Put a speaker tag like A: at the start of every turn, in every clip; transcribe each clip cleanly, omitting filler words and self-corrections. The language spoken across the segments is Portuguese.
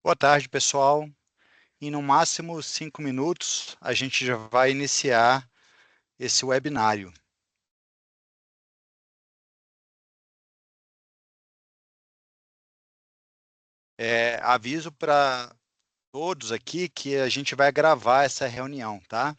A: Boa tarde, pessoal. Em no máximo 5 minutos, a gente já vai iniciar esse webinário. Aviso para todos aqui que a gente vai gravar essa reunião, tá?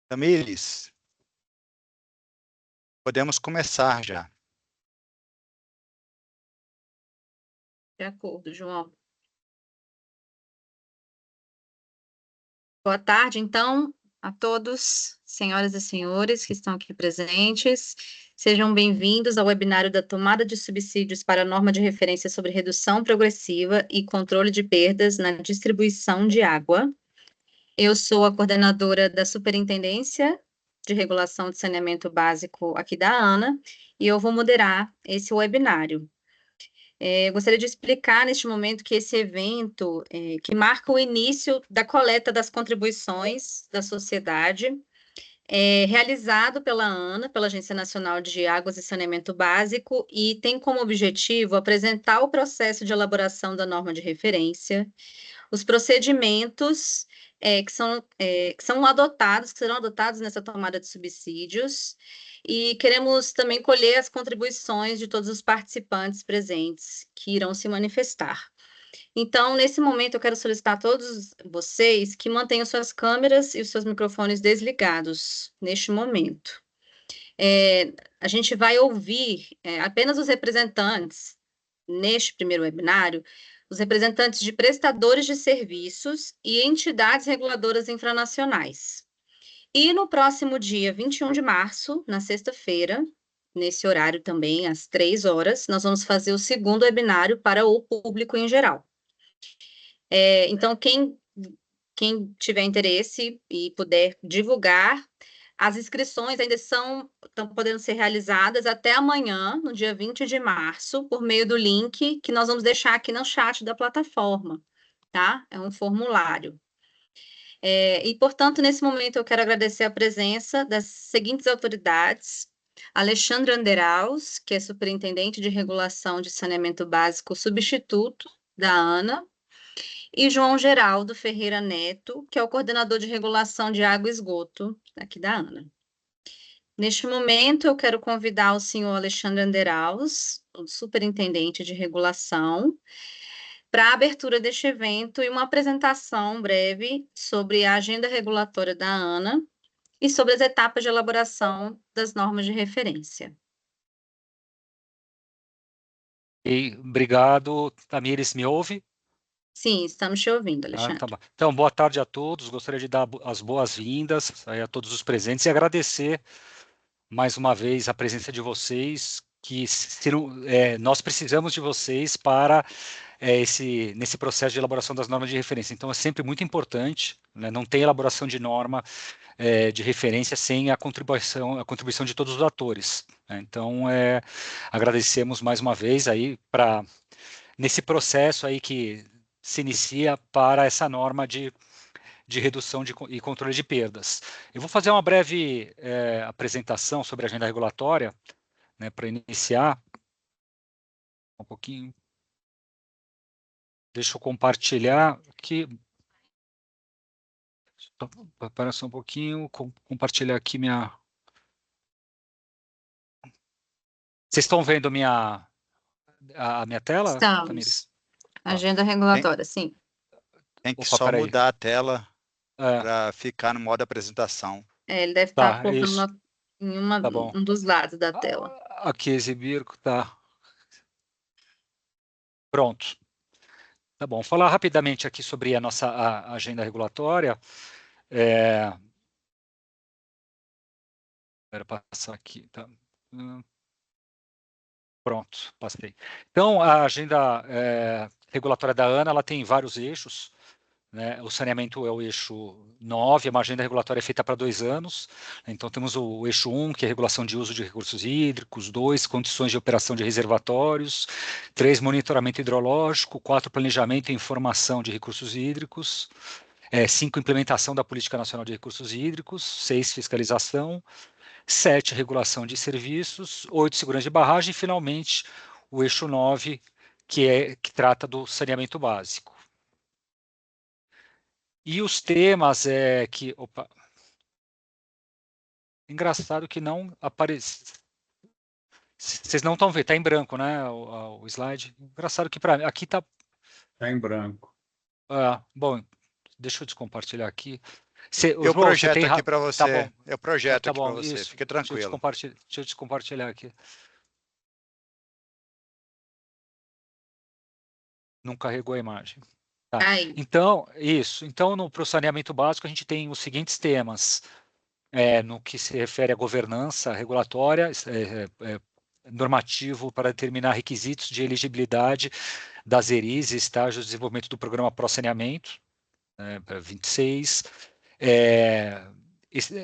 A: Tamires, podemos começar já.
B: De acordo, João. Boa tarde, então, a todos, senhoras e senhores que estão aqui presentes. Sejam bem-vindos ao webinário da tomada de subsídios para a norma de referência sobre redução progressiva e controle de perdas na distribuição de água. Eu sou a coordenadora da Superintendência de Regulação de Saneamento Básico aqui da ANA, e eu vou moderar esse webinário. Eu gostaria de explicar neste momento que esse evento, que marca o início da coleta das contribuições da sociedade, é realizado pela ANA, pela Agência Nacional de Águas e Saneamento Básico, e tem como objetivo apresentar o processo de elaboração da norma de referência, os procedimentos que serão adotados nessa tomada de subsídios, e queremos também colher as contribuições de todos os participantes presentes que irão se manifestar. Então, nesse momento, eu quero solicitar a todos vocês que mantenham suas câmeras e os seus microfones desligados neste momento. A gente vai ouvir apenas os representantes, neste primeiro webinário, os representantes de prestadores de serviços e entidades reguladoras infranacionais. E no próximo dia 21 de março, na sexta-feira, nesse horário também, às 3 horas, nós vamos fazer o segundo webinário para o público em geral. Então, quem tiver interesse e puder divulgar, as inscrições ainda estão podendo ser realizadas até amanhã, no dia 20 de março, por meio do link que nós vamos deixar aqui no chat da plataforma, tá? É um formulário. E, portanto, nesse momento eu quero agradecer a presença das seguintes autoridades: Alexandre Anderaus, que é superintendente de regulação de saneamento básico substituto da ANA, e João Geraldo Ferreira Neto, que é o coordenador de regulação de água e esgoto aqui da ANA. Neste momento, eu quero convidar o senhor Alexandre Anderaus, o superintendente de regulação, para a abertura deste evento e uma apresentação breve sobre a agenda regulatória da ANA e sobre as etapas de elaboração das normas de referência.
C: Obrigado. Tamires, me ouve?
B: Sim, estamos te ouvindo, Alexandre.
C: Tá bom. Então, boa tarde a todos. Gostaria de dar as boas-vindas a todos os presentes e agradecer mais uma vez a presença de vocês, nós precisamos de vocês para nesse processo de elaboração das normas de referência. Então, é sempre muito importante, né, não tem elaboração de norma de referência sem a contribuição de todos os atores, né? Então, agradecemos mais uma vez aí nesse processo aí que se inicia para essa norma de redução e controle de perdas. Eu vou fazer uma breve apresentação sobre a agenda regulatória, né, para iniciar um pouquinho. Deixa eu compartilhar aqui. Espera só um pouquinho, compartilhar aqui minha... Vocês estão vendo a minha tela, Tamires?
B: Estamos. Agenda regulatória, sim.
A: Tem que
C: Opa,
A: só
C: peraí.
A: mudar a tela
C: É,
A: para ficar no modo apresentação.
B: Ele deve estar
C: tá, isso,
B: focando em
C: tá bom.
B: um dos lados da tela.
C: Aqui, exibir, tá. Pronto. Tá bom. Falar rapidamente aqui sobre a nossa agenda regulatória. Espera passar aqui, tá? Pronto, passei. Então, a agenda regulatória da ANA, ela tem vários eixos, né? O saneamento é o eixo 9, é uma agenda regulatória feita para 2 anos. Então, temos o eixo 1, que é a regulação de uso de recursos hídricos, 2, condições de operação de reservatórios, 3, monitoramento hidrológico, 4, planejamento e informação de recursos hídricos, 5, implementação da Política Nacional de Recursos Hídricos, 6, fiscalização, 7, regulação de serviços, 8, segurança de barragem, e, finalmente, o eixo 9, que trata do saneamento básico. E os temas que... Opa! Engraçado que não aparece... Vocês não estão vendo, está em branco, né, o slide. Engraçado que para mim, aqui está...
D: Está em branco.
C: Bom, deixa eu descompartilhar aqui.
A: Eu
C: João, você
A: projeto
C: tem...
A: aqui para
C: Tá
A: você.
C: bom.
A: Eu projeto
C: Tá
A: aqui para
C: bom,
A: você.
C: isso.
A: Fique tranquilo.
C: Deixa eu descompartilhar aqui. Não carregou a imagem. Tá. Então, isso. Então, para o saneamento básico, a gente tem os seguintes temas. No que se refere à governança regulatória, normativo para determinar requisitos de elegibilidade das ERIs e estágios de desenvolvimento do programa Pró-Saneamento, para 26.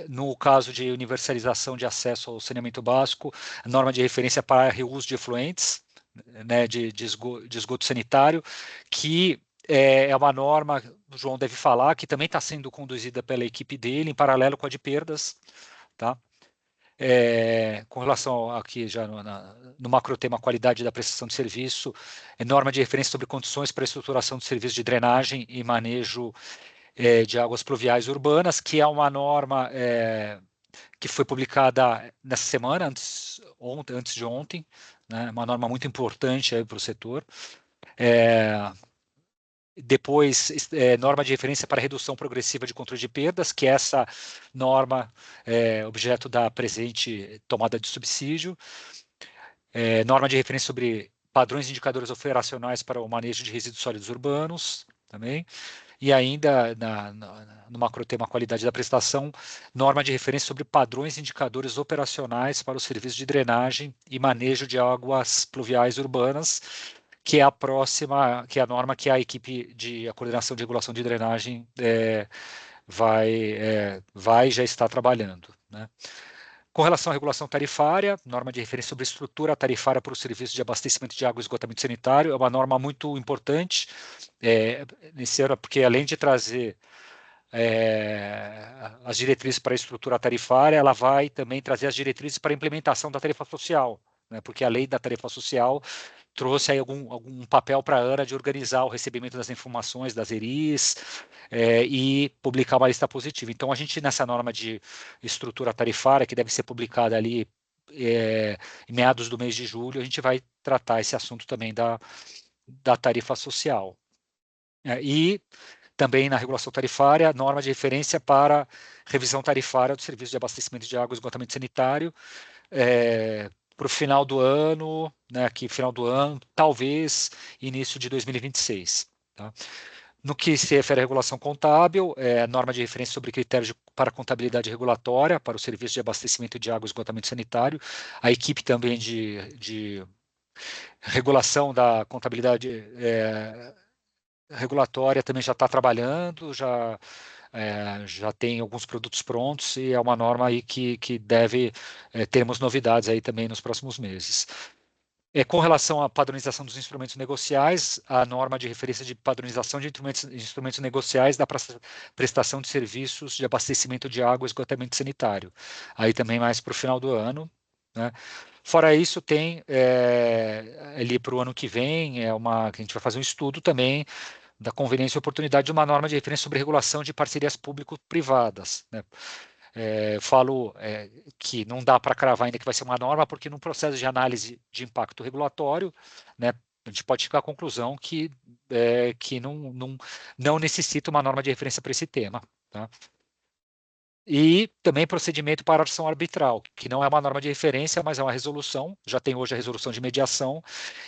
C: No caso de universalização de acesso ao saneamento básico, a norma de referência para reuso de efluentes, né, de esgoto sanitário, que é uma norma, o João deve falar, que também está sendo conduzida pela equipe dele, em paralelo com a de perdas, tá? Com relação aqui já no macrotema qualidade da prestação de serviço, norma de referência sobre condições para a estruturação de serviços de drenagem e manejo de águas pluviais urbanas, que é uma norma que foi publicada nessa semana, antes de ontem, né, uma norma muito importante para o setor. Depois, norma de referência para redução progressiva de controle de perdas, que é essa norma objeto da presente tomada de subsídio. Norma de referência sobre padrões e indicadores operacionais para o manejo de resíduos sólidos urbanos, também. E ainda, no macrotema qualidade da prestação, norma de referência sobre padrões e indicadores operacionais para o serviço de drenagem e manejo de águas pluviais urbanas, que é a próxima, que é a norma que a equipe de a coordenação de regulação de drenagem vai já está trabalhando, né? Com relação à regulação tarifária, norma de referência sobre estrutura tarifária para o serviço de abastecimento de água e esgotamento sanitário, é uma norma muito importante, nesse ano, porque além de trazer as diretrizes para a estrutura tarifária, ela vai também trazer as diretrizes para a implementação da tarifa social, né, porque a lei da tarifa social trouxe aí algum papel para a ANA de organizar o recebimento das informações das ERIs e publicar uma lista positiva. Então, a gente, nessa norma de estrutura tarifária, que deve ser publicada ali em meados do mês de julho, a gente vai tratar esse assunto também da tarifa social. E também na regulação tarifária, norma de referência para revisão tarifária do serviço de abastecimento de água e esgotamento sanitário, para o final do ano, né, aqui final do ano, talvez início de 2026. Tá? No que se refere à regulação contábil, norma de referência sobre critérios para contabilidade regulatória para o serviço de abastecimento de água e esgotamento sanitário, a equipe também de regulação da contabilidade regulatória também já está trabalhando, já tem alguns produtos prontos e é uma norma aí que deve termos novidades aí também nos próximos meses. Com relação à padronização dos instrumentos negociais, a norma de referência de padronização de instrumentos negociais da prestação de serviços de abastecimento de água e esgotamento sanitário. Aí também mais para o final do ano, né? Fora isso, tem ali para o ano que vem, que a gente vai fazer um estudo também da conveniência e oportunidade de uma norma de referência sobre regulação de parcerias público-privadas, né? Falo que não dá para cravar ainda que vai ser uma norma, porque no processo de análise de impacto regulatório, né, a gente pode chegar à conclusão que não necessita uma norma de referência para esse tema. Tá? E também procedimento para ação arbitral, que não é uma norma de referência, mas é uma resolução, já tem hoje a resolução de mediação,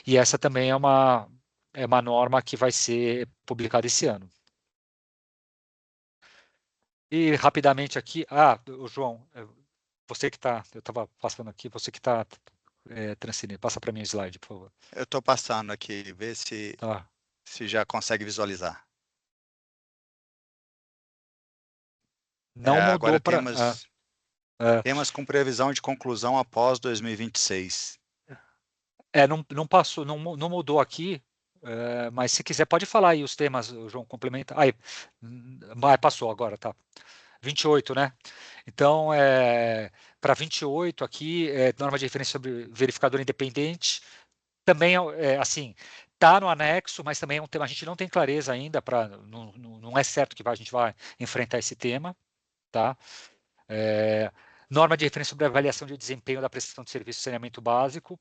C: e essa também é uma norma que vai ser publicada esse ano. E rapidamente aqui, o João, você que está, eu estava passando aqui, você que está transferindo, passa para mim o slide, por favor.
A: Eu estou passando aqui, vê se
C: Tá.
A: já consegue visualizar.
C: Não mudou
A: Agora
C: para.
A: temas com previsão de conclusão após 2026.
C: Não passou, não mudou aqui, mas se quiser pode falar aí os temas, o João complementa. Passou agora, tá. 28, né? Então, para 28 aqui, norma de referência sobre verificador independente, também, assim, está no anexo, mas também é um tema, a gente não tem clareza ainda, não é certo que a gente vai enfrentar esse tema, tá? Norma de referência sobre avaliação de desempenho da prestação de serviço de saneamento básico,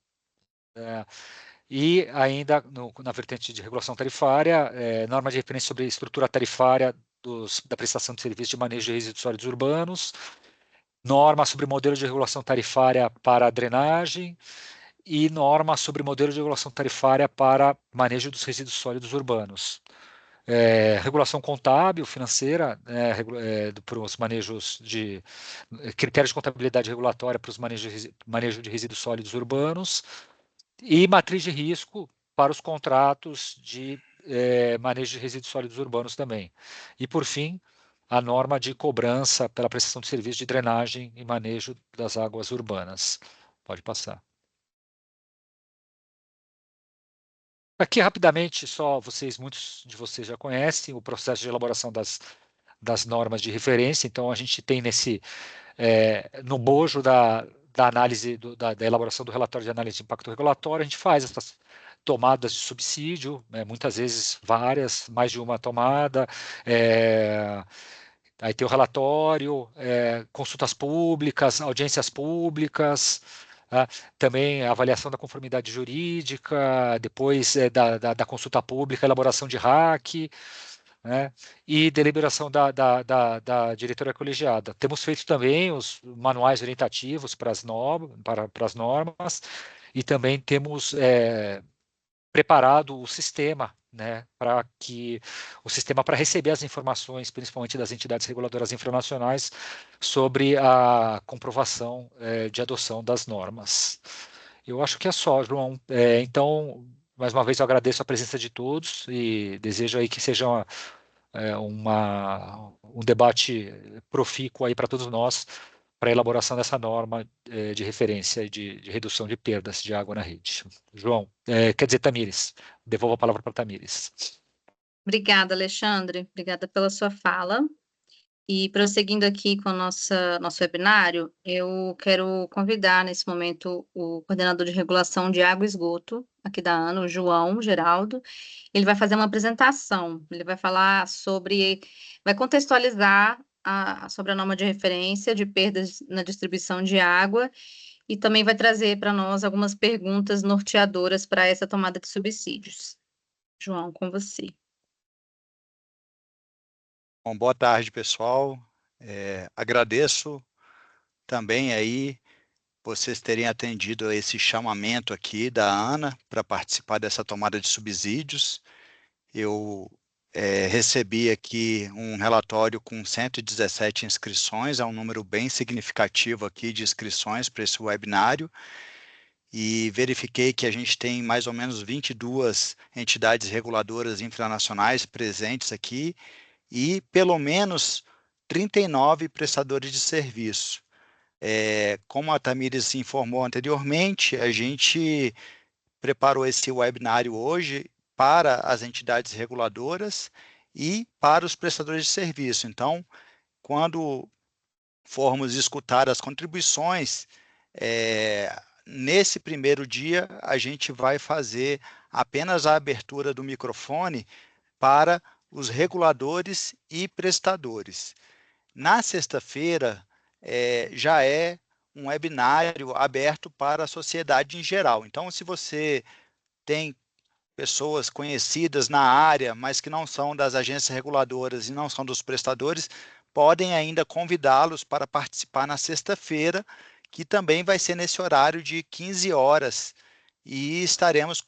C: e ainda na vertente de regulação tarifária, norma de referência sobre estrutura tarifária da prestação de serviço de manejo de resíduos sólidos urbanos, norma sobre modelo de regulação tarifária para a drenagem e norma sobre modelo de regulação tarifária para manejo dos resíduos sólidos urbanos. Regulação contábil, financeira, para os manejos de critérios de contabilidade regulatória para os manejo de resíduos sólidos urbanos e matriz de risco para os contratos de manejo de resíduos sólidos urbanos também. E, por fim, a norma de cobrança pela prestação de serviço de drenagem e manejo das águas urbanas. Pode passar. Aqui, rapidamente, muitos de vocês já conhecem o processo de elaboração das normas de referência, então a gente tem no bojo da análise, da elaboração do relatório de análise de impacto regulatório, a gente faz essas tomadas de subsídio, muitas vezes várias, mais de uma tomada, aí tem o relatório, consultas públicas, audiências públicas, também a avaliação da conformidade jurídica, depois da consulta pública, elaboração de RAC, né, e deliberação da diretoria colegiada. Temos feito também os manuais orientativos para as normas e também temos preparado o sistema, né, para receber as informações, principalmente das entidades reguladoras internacionais, sobre a comprovação de adoção das normas. Eu acho que é só, João. Então, mais uma vez, eu agradeço a presença de todos e desejo aí que seja um debate profícuo aí para todos nós, para a elaboração dessa norma de referência de redução de perdas de água na rede. João, quer dizer, Tamires, devolvo a palavra para Tamires.
B: Obrigada, Alexandre. Obrigada pela sua fala. E prosseguindo aqui com o nosso webinário, eu quero convidar nesse momento o coordenador de regulação de água e esgoto aqui da ANA, o João Geraldo. Ele vai fazer uma apresentação, ele vai falar vai contextualizar sobre a norma de referência de perdas na distribuição de água e também vai trazer para nós algumas perguntas norteadoras para essa tomada de subsídios. João, com você.
A: Bom, boa tarde, pessoal. Agradeço também aí vocês terem atendido a esse chamamento aqui da ANA para participar dessa tomada de subsídios. Eu recebi aqui um relatório com 117 inscrições, é um número bem significativo aqui de inscrições para esse webinário, e verifiquei que a gente tem mais ou menos 22 entidades reguladoras internacionais presentes aqui, e pelo menos 39 prestadores de serviço. Como a Tamires informou anteriormente, a gente preparou esse webinário hoje para as entidades reguladoras e para os prestadores de serviço. Então, quando formos escutar as contribuições, nesse primeiro dia, a gente vai fazer apenas a abertura do microfone para os reguladores e prestadores. Na sexta-feira, já é um webinário aberto para a sociedade em geral. Então, se você tem pessoas conhecidas na área, mas que não são das agências reguladoras e não são dos prestadores, podem ainda convidá-los para participar na sexta-feira, que também vai ser nesse horário de 15 horas, e estaremos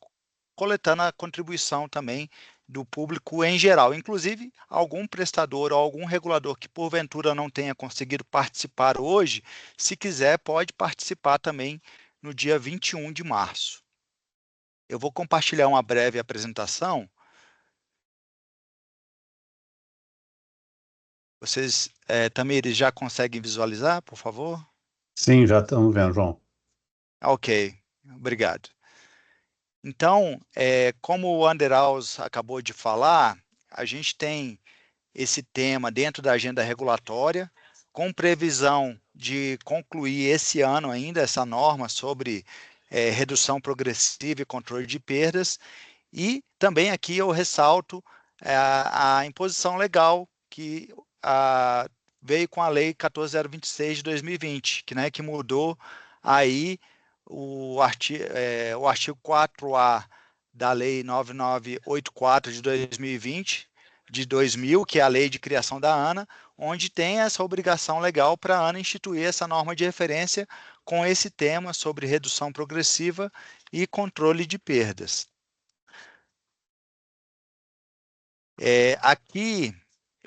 A: coletando a contribuição também do público em geral. Inclusive, algum prestador ou algum regulador que porventura não tenha conseguido participar hoje, se quiser, pode participar também no dia 21 de março. Eu vou compartilhar uma breve apresentação. Vocês, Tamires, já conseguem visualizar, por favor?
D: Sim, já estamos vendo, João.
A: Ok, obrigado. Então, como o Anderaus acabou de falar, a gente tem esse tema dentro da agenda regulatória, com previsão de concluir esse ano ainda essa norma sobre redução progressiva e controle de perdas. E também aqui eu ressalto a imposição legal que veio com a Lei 14.026 de 2020, que mudou aí o artigo 4A da Lei 9984 de 2020, de 2000, que é a lei de criação da ANA, onde tem essa obrigação legal para a ANA instituir essa norma de referência com esse tema sobre redução progressiva e controle de perdas. Aqui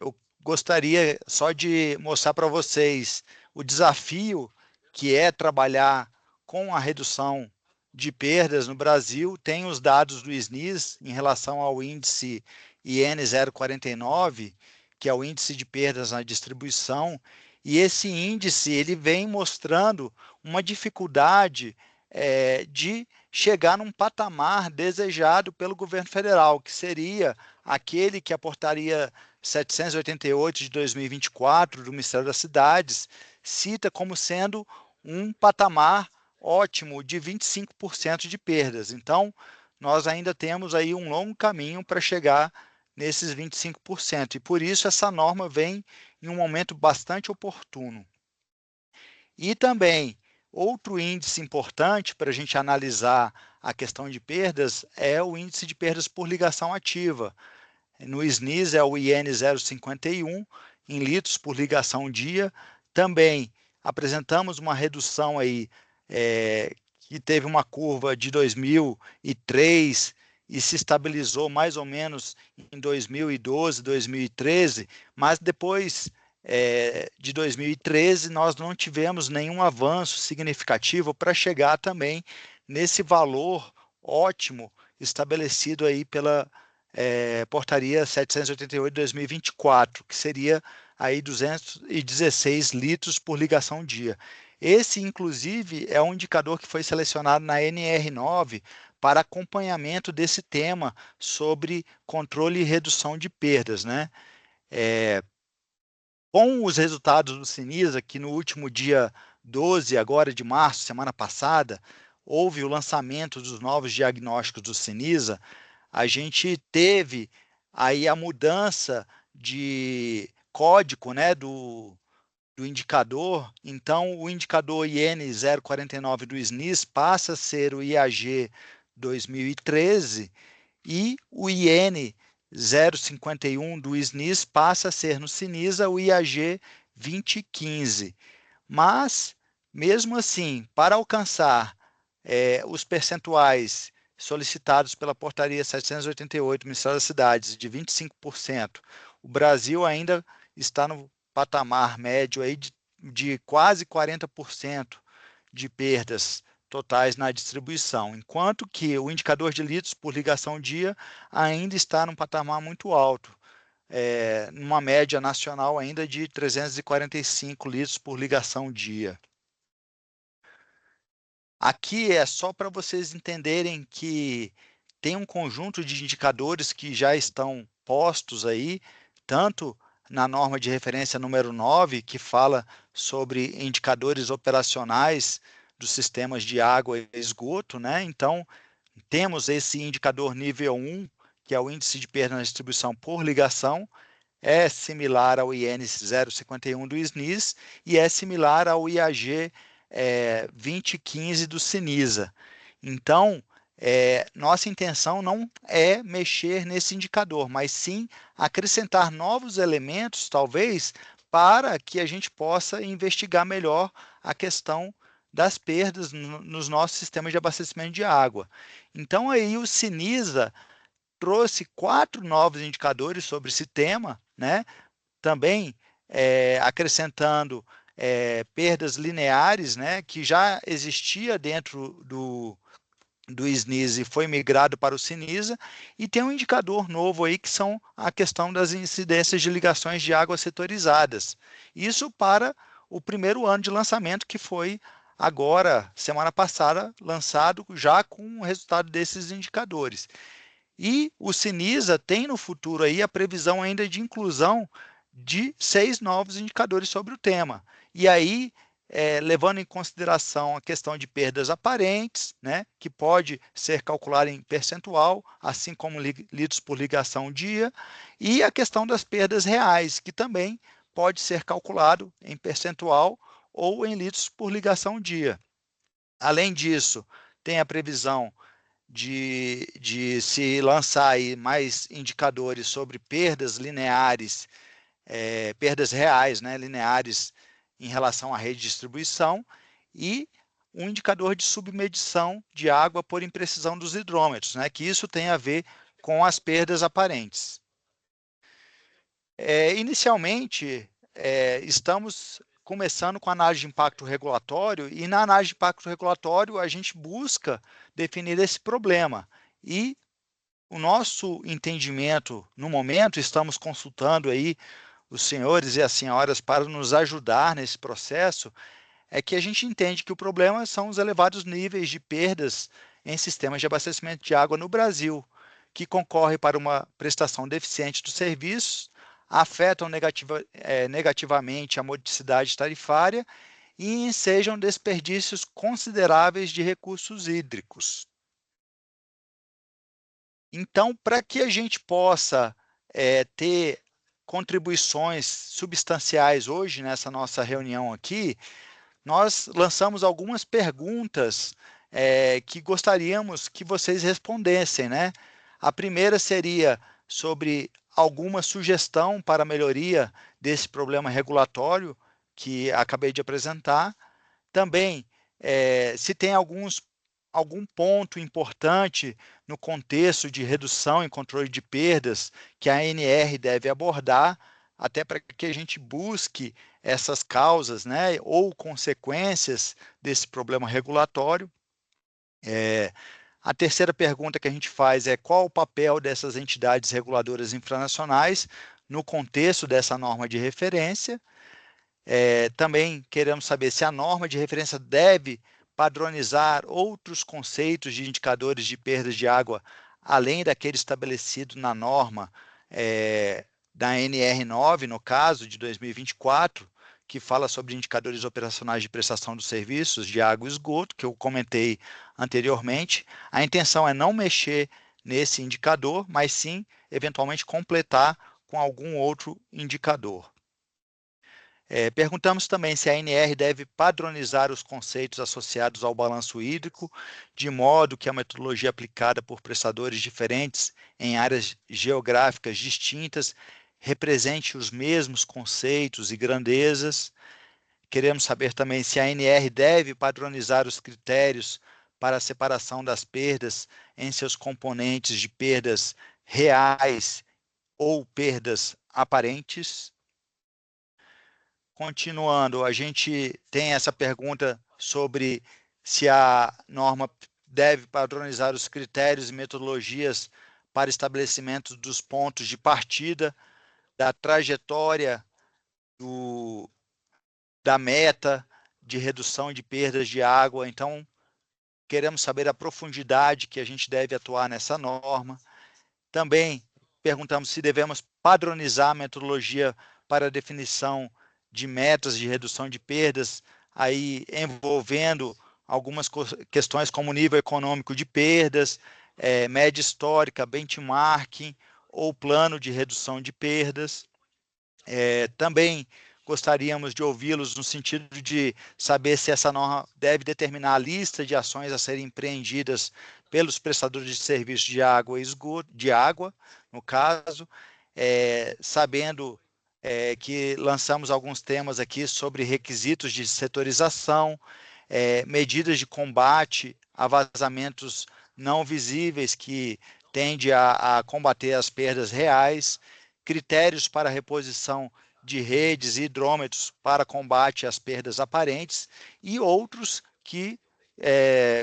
A: eu gostaria só de mostrar para vocês o desafio que é trabalhar com a redução de perdas no Brasil. Tem os dados do SNIS em relação ao índice IN 049, que é o índice de perdas na distribuição, e esse índice ele vem mostrando uma dificuldade de chegar num patamar desejado pelo governo federal, que seria aquele que a portaria 788 de 2024 do Ministério das Cidades cita como sendo um patamar ótimo de 25% de perdas. Então, nós ainda temos aí um longo caminho para chegar nesses 25%, e por isso essa norma vem em um momento bastante oportuno. E também, outro índice importante para a gente analisar a questão de perdas é o índice de perdas por ligação ativa. No SNIS é o IN 051, em litros por ligação dia. Também apresentamos uma redução aí, que teve uma curva de 2003 e se estabilizou mais ou menos em 2012, 2013, mas depois de 2013 nós não tivemos nenhum avanço significativo para chegar também nesse valor ótimo estabelecido aí pela portaria 788 de 2024, que seria aí 216 litros por ligação dia. Esse, inclusive, é um indicador que foi selecionado na NR9 para acompanhamento desse tema sobre controle e redução de perdas, né? Com os resultados do Sinisa, que no último dia 12 agora de março, semana passada, houve o lançamento dos novos diagnósticos do Sinisa, a gente teve aí a mudança de código, né, do indicador. Então, o indicador IN 049 do SNIS passa a ser o IAG 2013 e o IN 051 do SNIS passa a ser no Sinisa o IAG 2015. Mas, mesmo assim, para alcançar os percentuais solicitados pela portaria 788 do Ministério das Cidades de 25%, o Brasil ainda está no patamar médio aí de quase 40% de perdas totais na distribuição, enquanto que o indicador de litros por ligação dia ainda está num patamar muito alto, numa média nacional ainda de 345 litros por ligação dia. Aqui é só para vocês entenderem que tem um conjunto de indicadores que já estão postos aí, tanto na norma de referência número 9, que fala sobre indicadores operacionais dos sistemas de água e esgoto, né? Então, temos esse indicador nível 1, que é o índice de perda na distribuição por ligação, é similar ao IN 051 do SNIS e é similar ao IAG 2015 do Sinisa. Então, nossa intenção não é mexer nesse indicador, mas sim acrescentar novos elementos, talvez, para que a gente possa investigar melhor a questão das perdas nos nossos sistemas de abastecimento de água. Então, aí o Sinisa trouxe 4 novos indicadores sobre esse tema, né? Também acrescentando perdas lineares, né? Que já existia dentro do SNIS e foi migrado para o Sinisa, e tem um indicador novo aí que são a questão das incidências de ligações de água setorizadas. Isso para o primeiro ano de lançamento, que foi agora, semana passada, lançado já com o resultado desses indicadores. E o Sinisa tem no futuro aí a previsão ainda de inclusão de 6 novos indicadores sobre o tema. E aí, levando em consideração a questão de perdas aparentes, né, que pode ser calculada em percentual, assim como litros por ligação dia, e a questão das perdas reais, que também pode ser calculado em percentual ou em litros por ligação dia. Além disso, tem a previsão de se lançar aí mais indicadores sobre perdas lineares, perdas reais, né, lineares em relação à rede de distribuição, e um indicador de submedição de água por imprecisão dos hidrômetros, né, que isso tem a ver com as perdas aparentes. Inicialmente, estamos começando com a análise de impacto regulatório, e na análise de impacto regulatório a gente busca definir esse problema. E o nosso entendimento, no momento, estamos consultando aí os senhores e as senhoras para nos ajudar nesse processo, é que a gente entende que o problema são os elevados níveis de perdas em sistemas de abastecimento de água no Brasil, que concorre para uma prestação deficiente dos serviços, afetam negativamente a modicidade tarifária e ensejam desperdícios consideráveis de recursos hídricos. Então, para que a gente possa ter contribuições substanciais hoje nessa nossa reunião aqui, nós lançamos algumas perguntas que gostaríamos que vocês respondessem, né? A primeira seria sobre alguma sugestão para melhoria desse problema regulatório que acabei de apresentar. Também, se tem algum ponto importante no contexto de redução e controle de perdas que a ANR deve abordar, até para que a gente busque essas causas, né, ou consequências desse problema regulatório. A terceira pergunta que a gente faz é qual o papel dessas entidades reguladoras infranacionais no contexto dessa norma de referência. Também queremos saber se a norma de referência deve padronizar outros conceitos de indicadores de perdas de água, além daquele estabelecido na norma da NR9, no caso, de 2024, que fala sobre indicadores operacionais de prestação dos serviços de água e esgoto, que eu comentei anteriormente. A intenção é não mexer nesse indicador, mas sim, eventualmente, completar com algum outro indicador. Perguntamos também se a ANR deve padronizar os conceitos associados ao balanço hídrico, de modo que a metodologia aplicada por prestadores diferentes em áreas geográficas distintas represente os mesmos conceitos e grandezas. Queremos saber também se a ANR deve padronizar os critérios para a separação das perdas em seus componentes de perdas reais ou perdas aparentes. Continuando, a gente tem essa pergunta sobre se a norma deve padronizar os critérios e metodologias para estabelecimento dos pontos de partida, da trajetória da meta de redução de perdas de água. Então, queremos saber a profundidade que a gente deve atuar nessa norma. Também perguntamos se devemos padronizar a metodologia para a definição de metas de redução de perdas, aí envolvendo algumas questões como nível econômico de perdas, média histórica, benchmarking ou plano de redução de perdas. Também gostaríamos de ouvi-los no sentido de saber se essa norma deve determinar a lista de ações a serem empreendidas pelos prestadores de serviços de água e esgoto, de água, no caso, sabendo que lançamos alguns temas aqui sobre requisitos de setorização, medidas de combate a vazamentos não visíveis que tende a combater as perdas reais, critérios para reposição de redes e hidrômetros para combate às perdas aparentes e outros que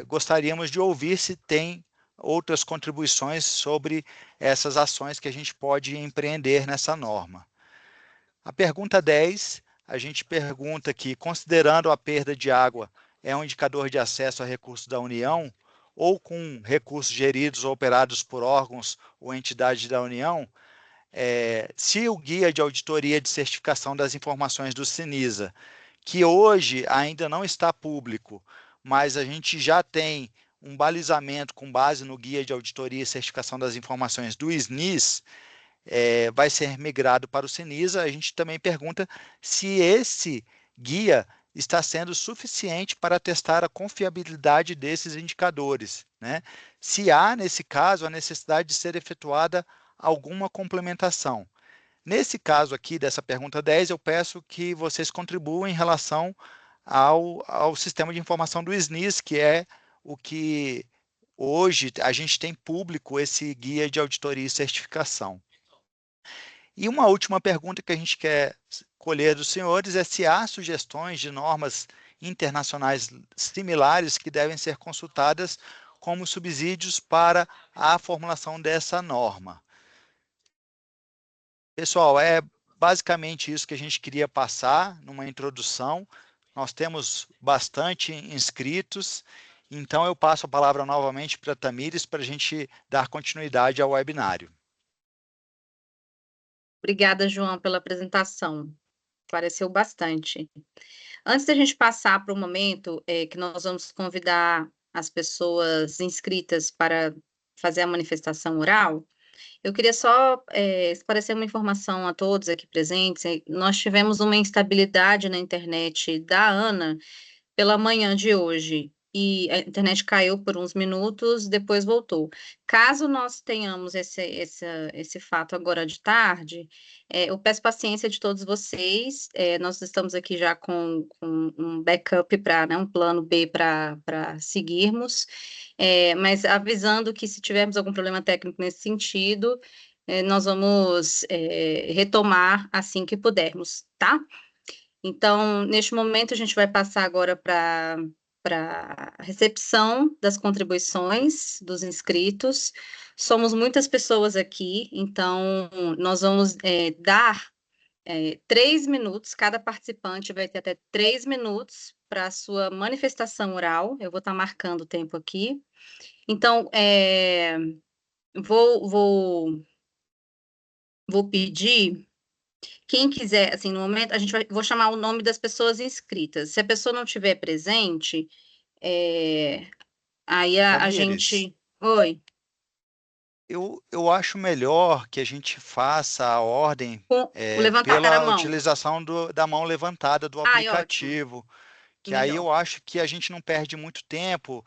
A: gostaríamos de ouvir se tem outras contribuições sobre essas ações que a gente pode empreender nessa norma. A pergunta 10, a gente pergunta que, considerando a perda de água é um indicador de acesso a recursos da União, ou com recursos geridos ou operados por órgãos ou entidades da União, se o guia de auditoria de certificação das informações do Sinisa, que hoje ainda não está público, mas a gente já tem um balizamento com base no guia de auditoria e certificação das informações do SNIS, vai ser migrado para o Sinisa. A gente também pergunta se esse guia está sendo suficiente para testar a confiabilidade desses indicadores, né? Se há, nesse caso, a necessidade de ser efetuada alguma complementação. Nesse caso aqui, dessa pergunta 10, eu peço que vocês contribuam em relação ao sistema de informação do SNIS, que é o que hoje a gente tem público esse guia de auditoria e certificação. E uma última pergunta que a gente quer colher dos senhores é se há sugestões de normas internacionais similares que devem ser consultadas como subsídios para a formulação dessa norma. Pessoal, é basicamente isso que a gente queria passar numa introdução. Nós temos bastante inscritos, então eu passo a palavra novamente para a Tamires para a gente dar continuidade ao webinário.
B: Obrigada, João, pela apresentação. Esclareceu bastante. Antes da gente passar para o momento que nós vamos convidar as pessoas inscritas para fazer a manifestação oral, eu queria só esclarecer uma informação a todos aqui presentes. Nós tivemos uma instabilidade na internet da Ana pela manhã de hoje, e a internet caiu por uns minutos, depois voltou. Caso nós tenhamos esse fato agora de tarde, eu peço paciência de todos vocês, nós estamos aqui já com um backup para, né, um plano B para seguirmos, mas avisando que se tivermos algum problema técnico nesse sentido, nós vamos retomar assim que pudermos, tá? Então, neste momento, a gente vai passar agora para a recepção das contribuições dos inscritos. Somos muitas pessoas aqui, então nós vamos dar 3 minutos, cada participante vai ter até 3 minutos para a sua manifestação oral. Eu vou estar marcando o tempo aqui. Então, vou pedir. Quem quiser, assim, no momento, vou chamar o nome das pessoas inscritas. Se a pessoa não estiver presente, aí a
A: Tamires,
B: gente... Oi.
A: Eu acho melhor que a gente faça a ordem
B: levantar a
A: pela
B: mão.
A: utilização da mão levantada do aplicativo, que
B: Melhor.
A: aí eu acho que a gente não perde muito tempo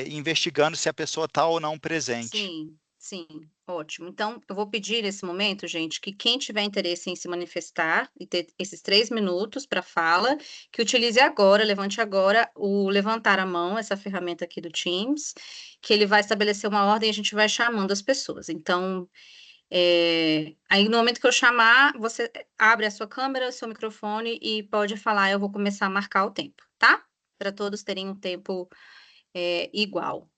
A: investigando se a pessoa está ou não presente.
B: Sim, sim, ótimo. Então, eu vou pedir nesse momento, gente, que quem tiver interesse em se manifestar e ter esses 3 minutos para fala, que utilize agora, levante agora o levantar a mão, essa ferramenta aqui do Teams, que ele vai estabelecer uma ordem e a gente vai chamando as pessoas. Então, aí no momento que eu chamar, você abre a sua câmera, o seu microfone e pode falar, eu vou começar a marcar o tempo, tá? Para todos terem um tempo igual.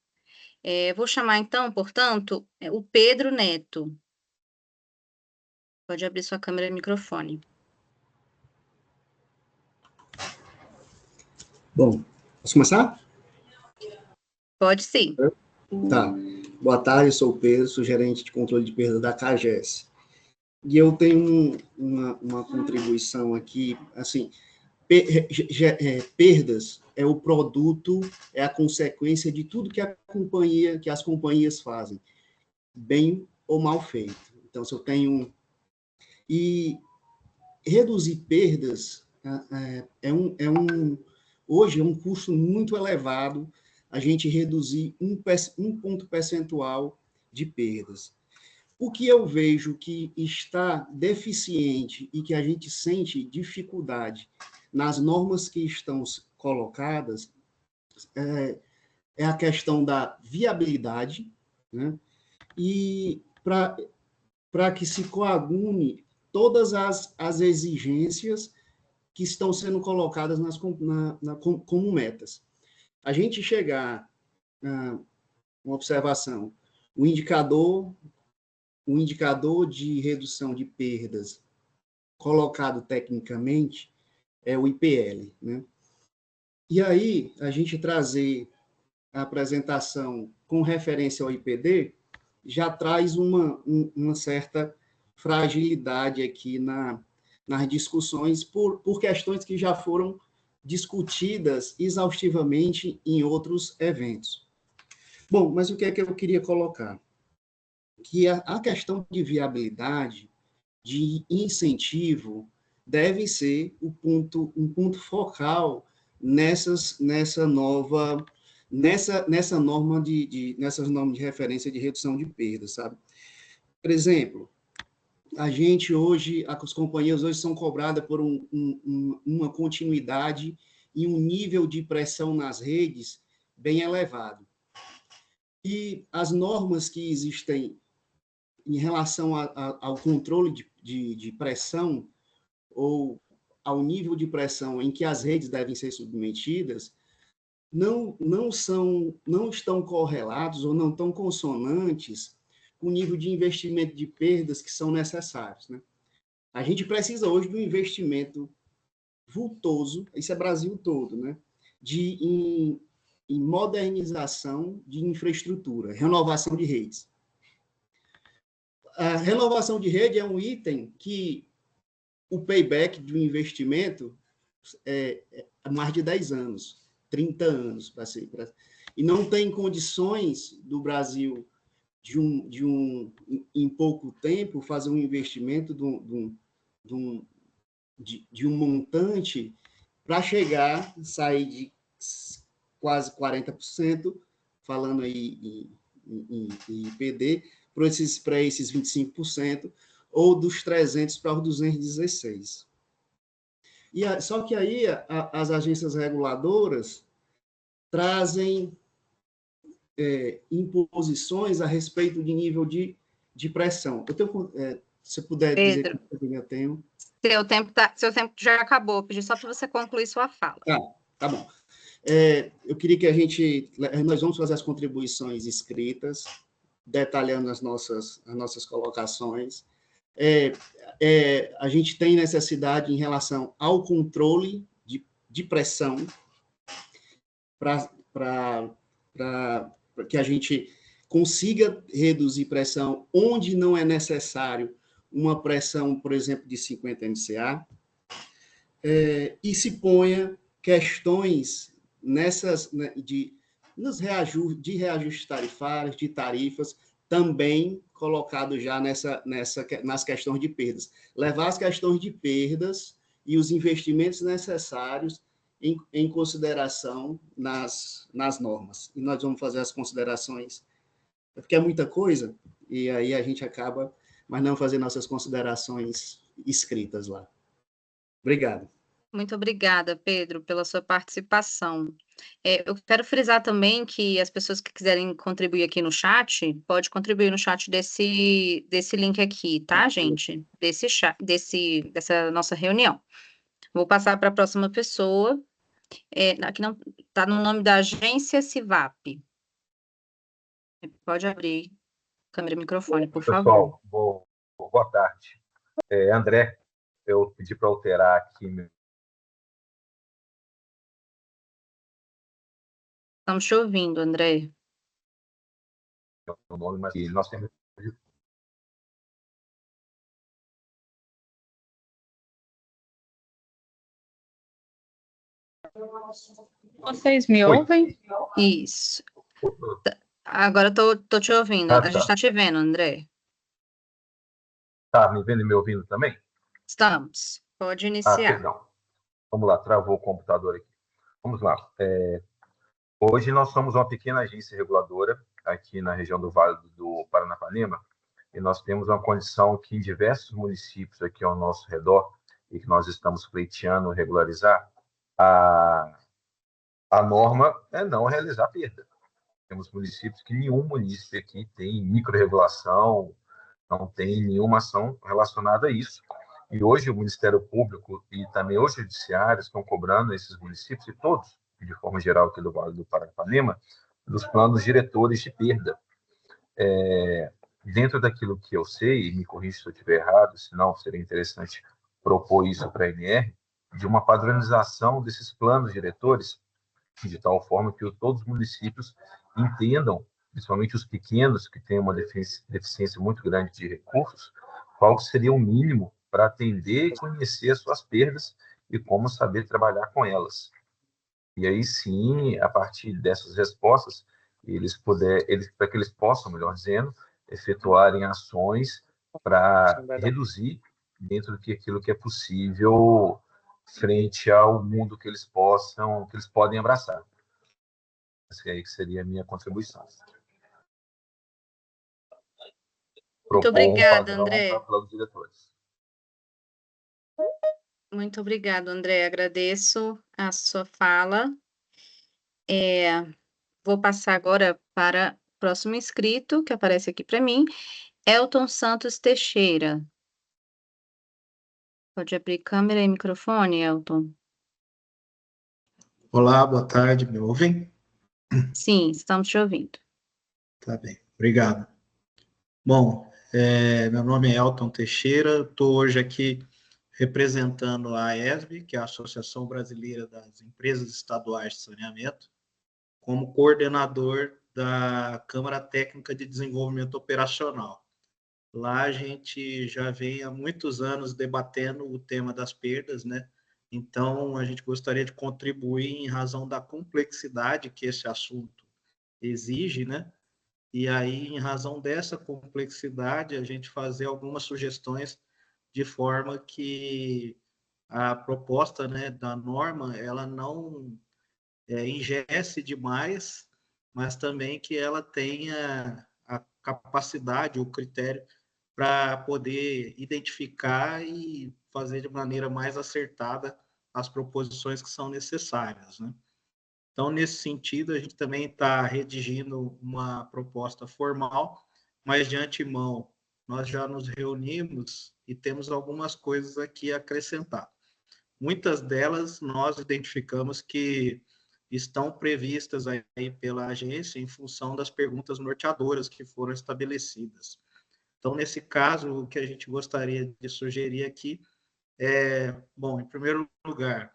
B: Vou chamar então, portanto, o Pedro Neto. Pode abrir sua câmera e microfone.
E: Bom, posso começar?
B: Pode sim.
E: Tá. Boa tarde, eu sou o Pedro, sou gerente de controle de perda da CAGES. E eu tenho uma contribuição aqui, assim, perdas é o produto, é a consequência de tudo que as companhias fazem, bem ou mal feito. Então, se eu tenho... E reduzir perdas hoje é um custo muito elevado a gente reduzir um ponto percentual de perdas. O que eu vejo que está deficiente e que a gente sente dificuldade nas normas que estão colocadas é a questão da viabilidade, né? E para que se coagume todas as exigências que estão sendo colocadas como metas. A gente chegar a uma observação, o indicador de redução de perdas colocado tecnicamente é o IPL, né? E aí, a gente trazer a apresentação com referência ao IPD já traz uma certa fragilidade aqui nas discussões por questões que já foram discutidas exaustivamente em outros eventos. Bom, mas o que é que eu queria colocar? Que a questão de viabilidade, de incentivo, deve ser um ponto focal nessas normas de referência de redução de perdas, sabe? Por exemplo, as companhias hoje são cobradas por uma continuidade e um nível de pressão nas redes bem elevado. E as normas que existem em relação ao controle de pressão ou ao nível de pressão em que as redes devem ser submetidas, não estão correlatos ou não estão consonantes com o nível de investimento de perdas que são necessários, né? A gente precisa hoje de um investimento vultoso, isso é Brasil todo, né? Em modernização de infraestrutura, renovação de redes. A renovação de rede é um item que o payback de um investimento é mais de 10 anos, 30 anos, e não tem condições do Brasil, em pouco tempo, fazer um investimento de um montante para sair de quase 40%, falando aí em IPD, para esses 25%, ou dos 300 para os 216. Só que aí as agências reguladoras trazem imposições a respeito de nível de pressão. Se puder dizer
B: Pedro,
E: que eu tenho.
B: Seu tempo já acabou, pedi só para você concluir sua fala.
E: Tá bom. Eu queria que nós vamos fazer as contribuições escritas, detalhando as nossas colocações. A gente tem necessidade em relação ao controle de pressão para que a gente consiga reduzir pressão onde não é necessário uma pressão, por exemplo, de 50 MCA, e se ponha questões de reajustes tarifários, de tarifas, também colocado já nas questões de perdas. Levar as questões de perdas e os investimentos necessários em consideração nas normas. E nós vamos fazer as considerações, porque é muita coisa, e aí a gente acaba, mas não fazer nossas considerações escritas lá. Obrigado.
B: Muito obrigada, Pedro, pela sua participação. Eu quero frisar também que as pessoas que quiserem contribuir aqui no chat, pode contribuir no chat desse link aqui, tá, gente? Dessa nossa reunião. Vou passar para a próxima pessoa. Aqui não está no nome da agência CIVAP. Pode abrir câmera e microfone, por favor.
F: Pessoal, boa tarde. André, eu pedi para alterar aqui
B: Estamos te ouvindo, André.
F: O nome, mas nós temos.
G: Vocês me ouvem?
B: Isso. Agora eu tô te ouvindo.
F: Ah,
B: A gente está te vendo, André.
F: Tá, me vendo e me ouvindo também?
B: Estamos. Pode
F: Ah,
B: iniciar.
F: perdão. Vamos lá, travou o computador aqui. Vamos lá. Hoje nós somos uma pequena agência reguladora aqui na região do Vale do Paranapanema, e nós temos uma condição que em diversos municípios aqui ao nosso redor, e que nós estamos pleiteando regularizar, a norma é não realizar perda. Temos municípios que nenhum município aqui tem microrregulação, não tem nenhuma ação relacionada a isso. E hoje o Ministério Público e também os judiciários estão cobrando esses municípios, e todos, de forma geral aqui do Vale do Paranapanema, dos planos diretores de perda. Dentro daquilo que eu sei, e me corrija se eu estiver errado, senão seria interessante propor isso para a ANR, de uma padronização desses planos diretores, de tal forma que todos os municípios entendam, principalmente os pequenos, que têm uma deficiência muito grande de recursos, qual seria o mínimo para atender e conhecer as suas perdas e como saber trabalhar com elas. E aí sim, a partir dessas respostas, para que eles possam, melhor dizendo, efetuarem ações para reduzir dentro daquilo que é possível frente ao mundo que eles podem abraçar. Essa aí que seria a minha contribuição.
B: Muito obrigada, André.
F: Para planos diretores.
B: Muito obrigado, André. Agradeço a sua fala. Vou passar agora para o próximo inscrito, que aparece aqui para mim, Elton Santos Teixeira. Pode abrir câmera e microfone, Elton?
H: Olá, boa tarde, me ouvem?
B: Sim, estamos te ouvindo.
H: Tá bem, obrigado. Bom, meu nome é Elton Teixeira, estou hoje aqui representando a AESB, que é a Associação Brasileira das Empresas Estaduais de Saneamento, como coordenador da Câmara Técnica de Desenvolvimento Operacional. Lá a gente já vem há muitos anos debatendo o tema das perdas, né? Então, a gente gostaria de contribuir em razão da complexidade que esse assunto exige, né? E aí, em razão dessa complexidade, a gente fazer algumas sugestões de forma que a proposta, né, da norma, ela não ingesse demais, mas também que ela tenha a capacidade, o critério para poder identificar e fazer de maneira mais acertada as proposições que são necessárias, né? Então, nesse sentido, a gente também está redigindo uma proposta formal, mas de antemão nós já nos reunimos e temos algumas coisas aqui a acrescentar. Muitas delas nós identificamos que estão previstas aí pela agência em função das perguntas norteadoras que foram estabelecidas. Então, nesse caso, o que a gente gostaria de sugerir aqui bom, em primeiro lugar,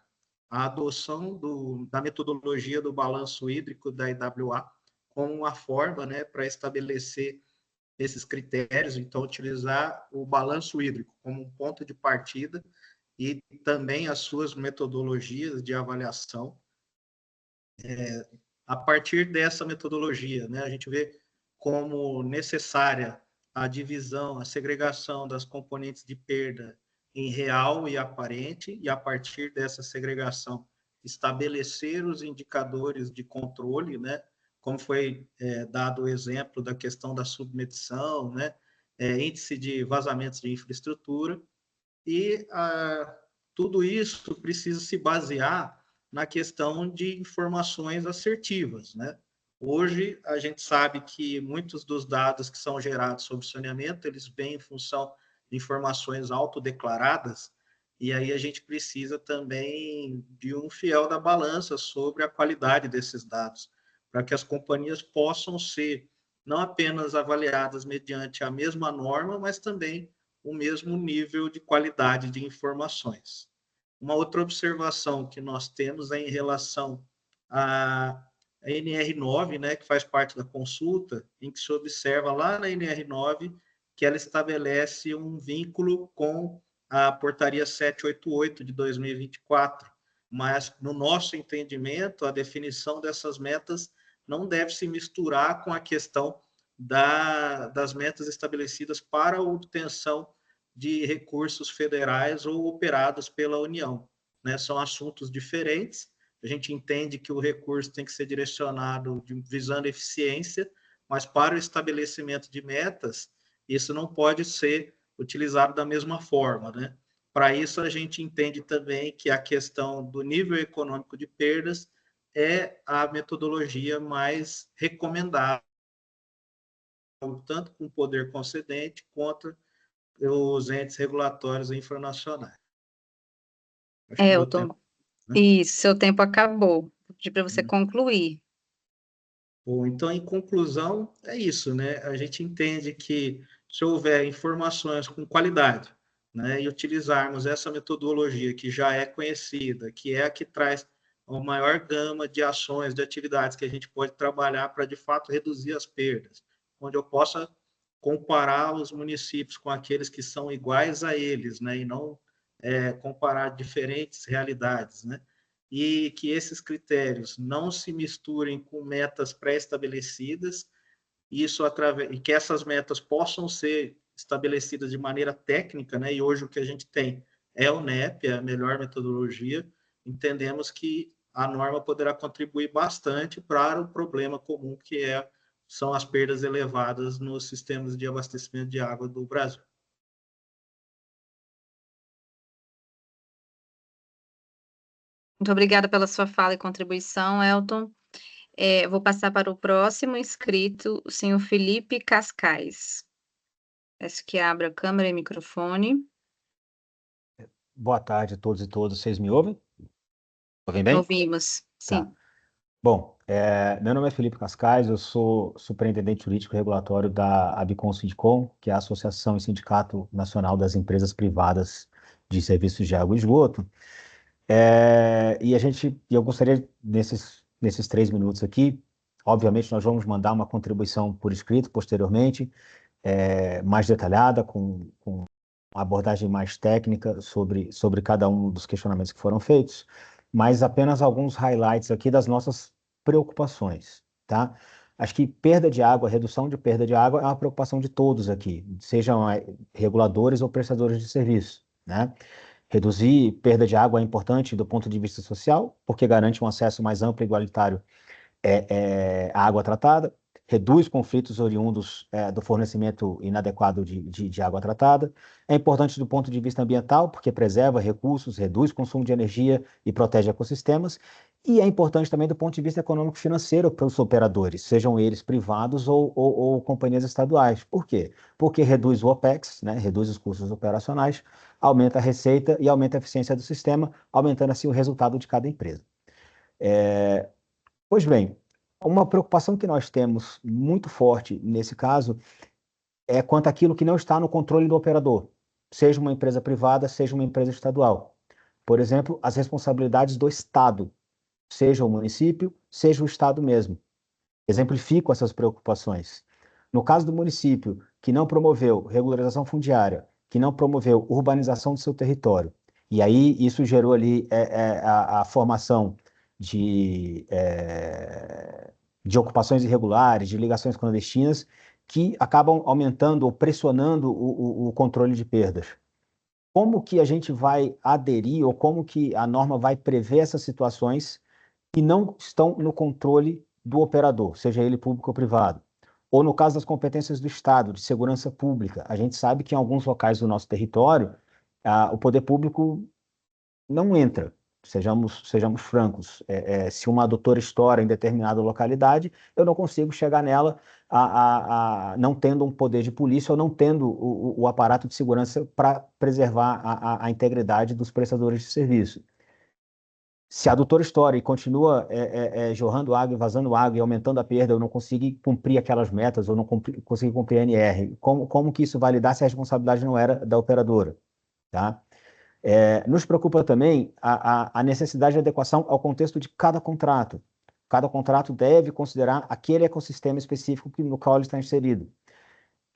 H: a adoção da metodologia do balanço hídrico da IWA como uma forma, né, para estabelecer esses critérios, então utilizar o balanço hídrico como um ponto de partida e também as suas metodologias de avaliação. A partir dessa metodologia, né, a gente vê como necessária a divisão, a segregação das componentes de perda em real e aparente, e a partir dessa segregação estabelecer os indicadores de controle, né, como foi dado o exemplo da questão da submedição, né, índice de vazamentos de infraestrutura, e tudo isso precisa se basear na questão de informações assertivas, né? Hoje, a gente sabe que muitos dos dados que são gerados sobre saneamento, eles vêm em função de informações autodeclaradas, e aí a gente precisa também de um fiel da balança sobre a qualidade desses dados, para que as companhias possam ser não apenas avaliadas mediante a mesma norma, mas também o mesmo nível de qualidade de informações. Uma outra observação que nós temos é em relação a NR9, né, que faz parte da consulta, em que se observa lá na NR9 que ela estabelece um vínculo com a portaria 788 de 2024, mas no nosso entendimento, a definição dessas metas não deve se misturar com a questão das metas estabelecidas para a obtenção de recursos federais ou operados pela União, né? São assuntos diferentes. A gente entende que o recurso tem que ser direcionado visando eficiência, mas para o estabelecimento de metas, isso não pode ser utilizado da mesma forma, né? Para isso, a gente entende também que a questão do nível econômico de perdas é a metodologia mais recomendável, tanto com o poder concedente quanto os entes regulatórios infranacionais.
B: Elton, isso, seu tempo acabou. Vou pedir para você concluir.
H: Bom, então, em conclusão, é isso, né? A gente entende que se houver informações com qualidade, né, e utilizarmos essa metodologia que já é conhecida, que é a que traz a maior gama de ações, de atividades que a gente pode trabalhar para, de fato, reduzir as perdas, onde eu possa comparar os municípios com aqueles que são iguais a eles, né, e não comparar diferentes realidades, né? E que esses critérios não se misturem com metas pré-estabelecidas, e que essas metas possam ser estabelecidas de maneira técnica, né? E hoje o que a gente tem é o NEP, é a melhor metodologia. Entendemos que a norma poderá contribuir bastante para o problema comum que são as perdas elevadas nos sistemas de abastecimento de água do Brasil.
B: Muito obrigada pela sua fala e contribuição, Elton. Vou passar para o próximo inscrito, o senhor Felipe Cascais. Peço que abra a câmera e microfone.
I: Boa tarde a todos e todas. Vocês me ouvem? Ouvem bem?
B: Ouvimos, sim.
I: Tá. Bom, meu nome é Felipe Cascais, eu sou superintendente jurídico regulatório da Abicom Sindicom, que é a Associação e Sindicato Nacional das Empresas Privadas de Serviços de Água e Esgoto. E eu gostaria, nesses 3 minutos aqui, obviamente nós vamos mandar uma contribuição por escrito posteriormente, mais detalhada, com uma abordagem mais técnica sobre cada um dos questionamentos que foram feitos, mas apenas alguns highlights aqui das nossas preocupações, tá? Acho que perda de água, redução de perda de água é uma preocupação de todos aqui, sejam reguladores ou prestadores de serviço, né? Reduzir perda de água é importante do ponto de vista social, porque garante um acesso mais amplo e igualitário à água tratada, reduz conflitos oriundos do fornecimento inadequado de água tratada. É importante do ponto de vista ambiental, porque preserva recursos, reduz consumo de energia e protege ecossistemas. E é importante também do ponto de vista econômico-financeiro para os operadores, sejam eles privados ou companhias estaduais. Por quê? Porque reduz o OPEX, né, reduz os custos operacionais, aumenta a receita e aumenta a eficiência do sistema, aumentando assim o resultado de cada empresa. Pois bem, uma preocupação que nós temos muito forte nesse caso é quanto àquilo que não está no controle do operador, seja uma empresa privada, seja uma empresa estadual. Por exemplo, as responsabilidades do Estado, seja o município, seja o Estado mesmo. Exemplifico essas preocupações. No caso do município, que não promoveu regularização fundiária, que não promoveu urbanização do seu território, e aí isso gerou ali a formação de ocupações irregulares, de ligações clandestinas, que acabam aumentando ou pressionando o controle de perdas. Como que a gente vai aderir, ou como que a norma vai prever essas situações que não estão no controle do operador, seja ele público ou privado? Ou no caso das competências do Estado, de segurança pública, a gente sabe que em alguns locais do nosso território, o poder público não entra. Sejamos francos, se uma adutora estoura em determinada localidade, eu não consigo chegar nela não tendo um poder de polícia ou não tendo o aparato de segurança para preservar a integridade dos prestadores de serviço. Se a adutora estoura e continua jorrando água e vazando água e aumentando a perda, eu não consigo cumprir aquelas metas, ou não consigo cumprir a NR. Como que isso vai lidar se a responsabilidade não era da operadora? Tá? Nos preocupa também a necessidade de adequação ao contexto de cada contrato. Cada contrato deve considerar aquele ecossistema específico no qual ele está inserido.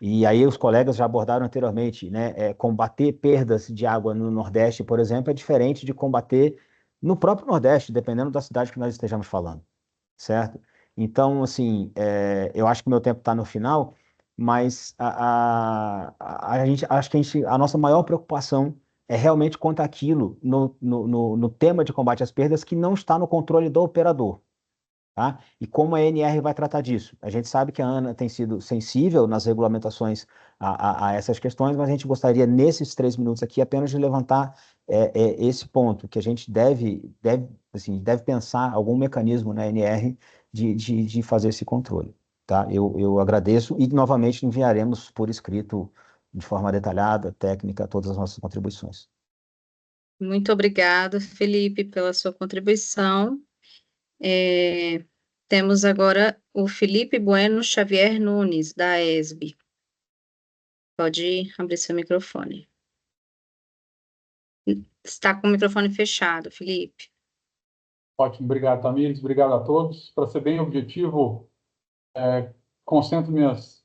I: E aí os colegas já abordaram anteriormente, né? Combater perdas de água no Nordeste, por exemplo, é diferente de combater no próprio Nordeste, dependendo da cidade que nós estejamos falando, certo? Então, assim, eu acho que meu tempo está no final, mas acho que a nossa maior preocupação é realmente quanto àquilo no tema de combate às perdas que não está no controle do operador. Tá? E como a ANR vai tratar disso? A gente sabe que a ANA tem sido sensível nas regulamentações a essas questões, mas a gente gostaria, nesses 3 minutos aqui, apenas de levantar esse ponto, que a gente deve pensar algum mecanismo na ANR de fazer esse controle. Tá? Eu agradeço e, novamente, enviaremos por escrito, de forma detalhada, técnica, todas as nossas contribuições.
B: Muito obrigada, Felipe, pela sua contribuição. Temos agora o Felipe Bueno Xavier Nunes, da ESB. Pode abrir seu microfone. Está com o microfone fechado, Felipe.
J: Ótimo, obrigado, Tamires, obrigado a todos. Para ser bem objetivo, concentro minhas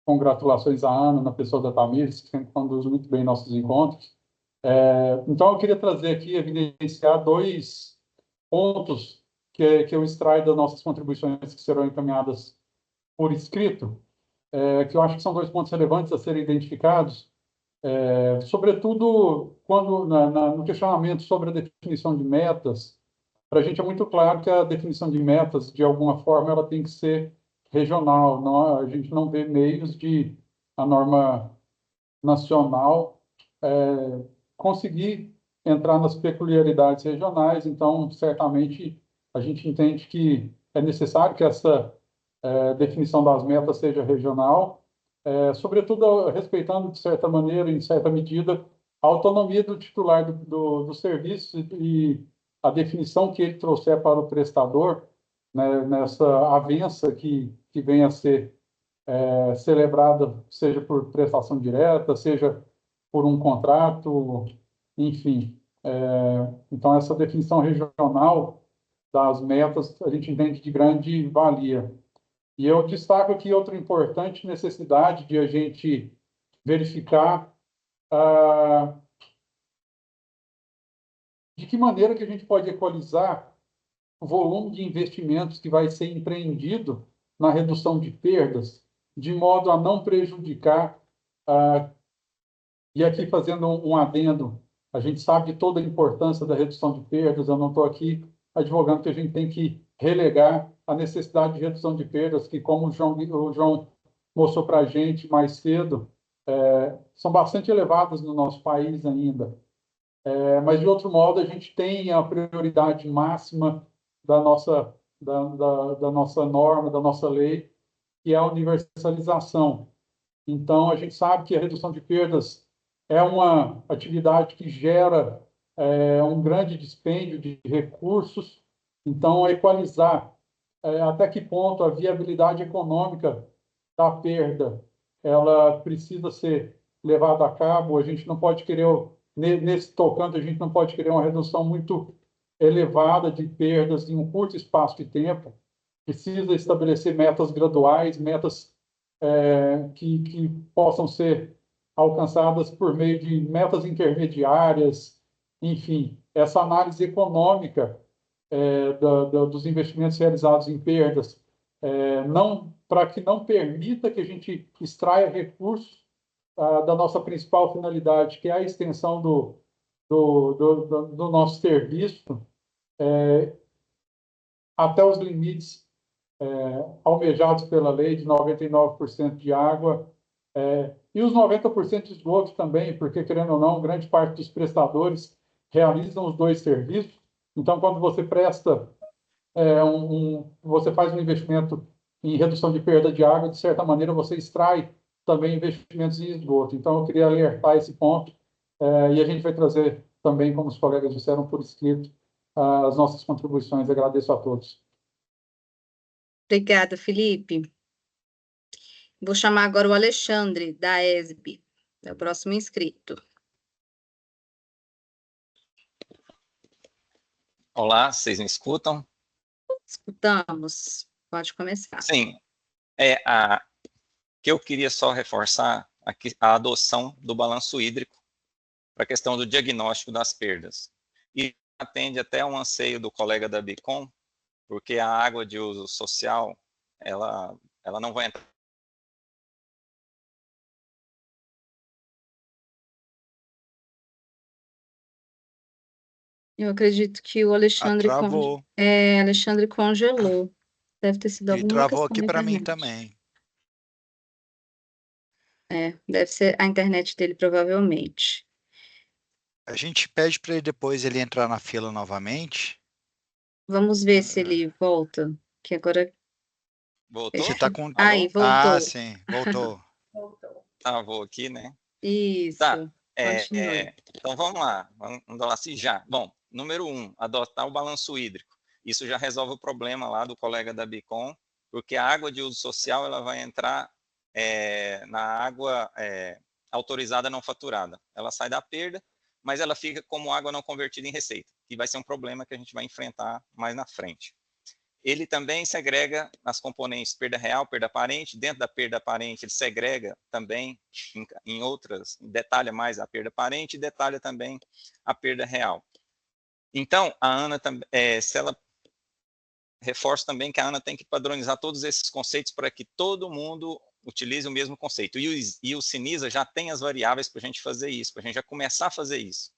J: congratulações à Ana, na pessoa da Tamires, que sempre conduz muito bem nossos encontros. Então, eu queria trazer aqui, evidenciar 2 pontos que eu extraio das nossas contribuições que serão encaminhadas por escrito, que eu acho que são 2 pontos relevantes a serem identificados, sobretudo quando no questionamento sobre a definição de metas. Para a gente é muito claro que a definição de metas, de alguma forma, ela tem que ser regional. Não, a gente não vê meios de a norma nacional conseguir entrar nas peculiaridades regionais. Então, certamente, a gente entende que é necessário que essa definição das metas seja regional, sobretudo respeitando, de certa maneira, em certa medida, a autonomia do titular do serviço e a definição que ele trouxer para o prestador, né, nessa avença que venha a ser celebrada, seja por prestação direta, seja por um contrato, enfim. Então, essa definição regional das metas a gente entende de grande valia. E eu destaco aqui outra importante necessidade de a gente verificar de que maneira que a gente pode equalizar o volume de investimentos que vai ser empreendido na redução de perdas, de modo a não prejudicar, e aqui fazendo um adendo, a gente sabe de toda a importância da redução de perdas, eu não estou aqui advogando que a gente tem que relegar a necessidade de redução de perdas, que como o João mostrou para a gente mais cedo, são bastante elevadas no nosso país ainda. Mas, de outro modo, a gente tem a prioridade máxima da nossa norma, da nossa lei, que é a universalização. Então, a gente sabe que a redução de perdas é uma atividade que gera um grande dispêndio de recursos. Então, equalizar até que ponto a viabilidade econômica da perda ela precisa ser levada a cabo. A gente não pode querer, nesse tocante, a gente não pode querer uma redução muito elevada de perdas em um curto espaço de tempo. Precisa estabelecer metas graduais, metas que possam ser alcançadas por meio de metas intermediárias, enfim, essa análise econômica dos investimentos realizados em perdas, para que não permita que a gente extraia recursos da nossa principal finalidade, que é a extensão do nosso serviço até os limites almejados pela lei de 99% de água, e os 90% de esgoto também, porque, querendo ou não, grande parte dos prestadores realizam os 2 serviços. Então, quando você presta, você faz um investimento em redução de perda de água, de certa maneira, você extrai também investimentos em esgoto. Então, eu queria alertar esse ponto, e a gente vai trazer também, como os colegas disseram, por escrito, as nossas contribuições. Agradeço a todos.
B: Obrigada, Felipe. Vou chamar agora o Alexandre, da ESB, é o próximo inscrito.
K: Olá, vocês me escutam?
B: Escutamos. Pode começar.
K: Sim, que eu queria só reforçar aqui a adoção do balanço hídrico para a questão do diagnóstico das perdas. E atende até um anseio do colega da Bicom, porque a água de uso social, ela não vai entrar.
B: Eu acredito que o Alexandre,
A: Travou.
B: Alexandre congelou. Deve ter sido
A: Ele
B: alguma
A: travou
B: questão
A: aqui
B: da
A: para mim
B: internet.
A: também.
B: Deve ser a internet dele, provavelmente.
A: A gente pede para ele depois ele entrar na fila novamente.
B: Vamos ver se ele volta, que agora...
K: Voltou?
A: Você está com...
B: Aí, voltou.
A: Ah, sim, voltou.
K: Travou aqui, né?
B: Isso,
K: Tá.
B: continue.
K: Então vamos lá, vamos lá se já. Bom, número 1, adotar o balanço hídrico. Isso já resolve o problema lá do colega da Bicom, porque a água de uso social ela vai entrar na água autorizada não faturada. Ela sai da perda, mas ela fica como água não convertida em receita, que vai ser um problema que a gente vai enfrentar mais na frente. Ele também segrega as componentes perda real, perda aparente. Dentro da perda aparente, ele segrega também em outras, detalha mais a perda aparente e detalha também a perda real. Então, a Ana, se ela reforça também que a Ana tem que padronizar todos esses conceitos para que todo mundo utilize o mesmo conceito. E o Sinisa já tem as variáveis para a gente fazer isso, para a gente já começar a fazer isso,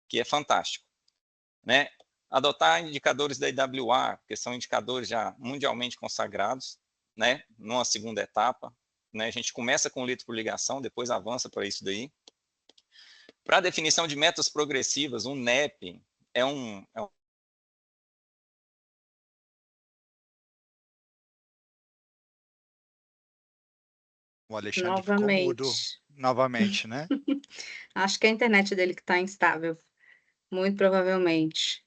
K: que é fantástico, né? Adotar indicadores da IWA, que são indicadores já mundialmente consagrados, né? Numa segunda etapa, né? A gente começa com o litro por ligação, depois avança para isso daí. Para a definição de metas progressivas, um NEP
A: O Alexandre ficou mudo novamente, né?
B: Acho que é a internet dele que está instável, muito provavelmente.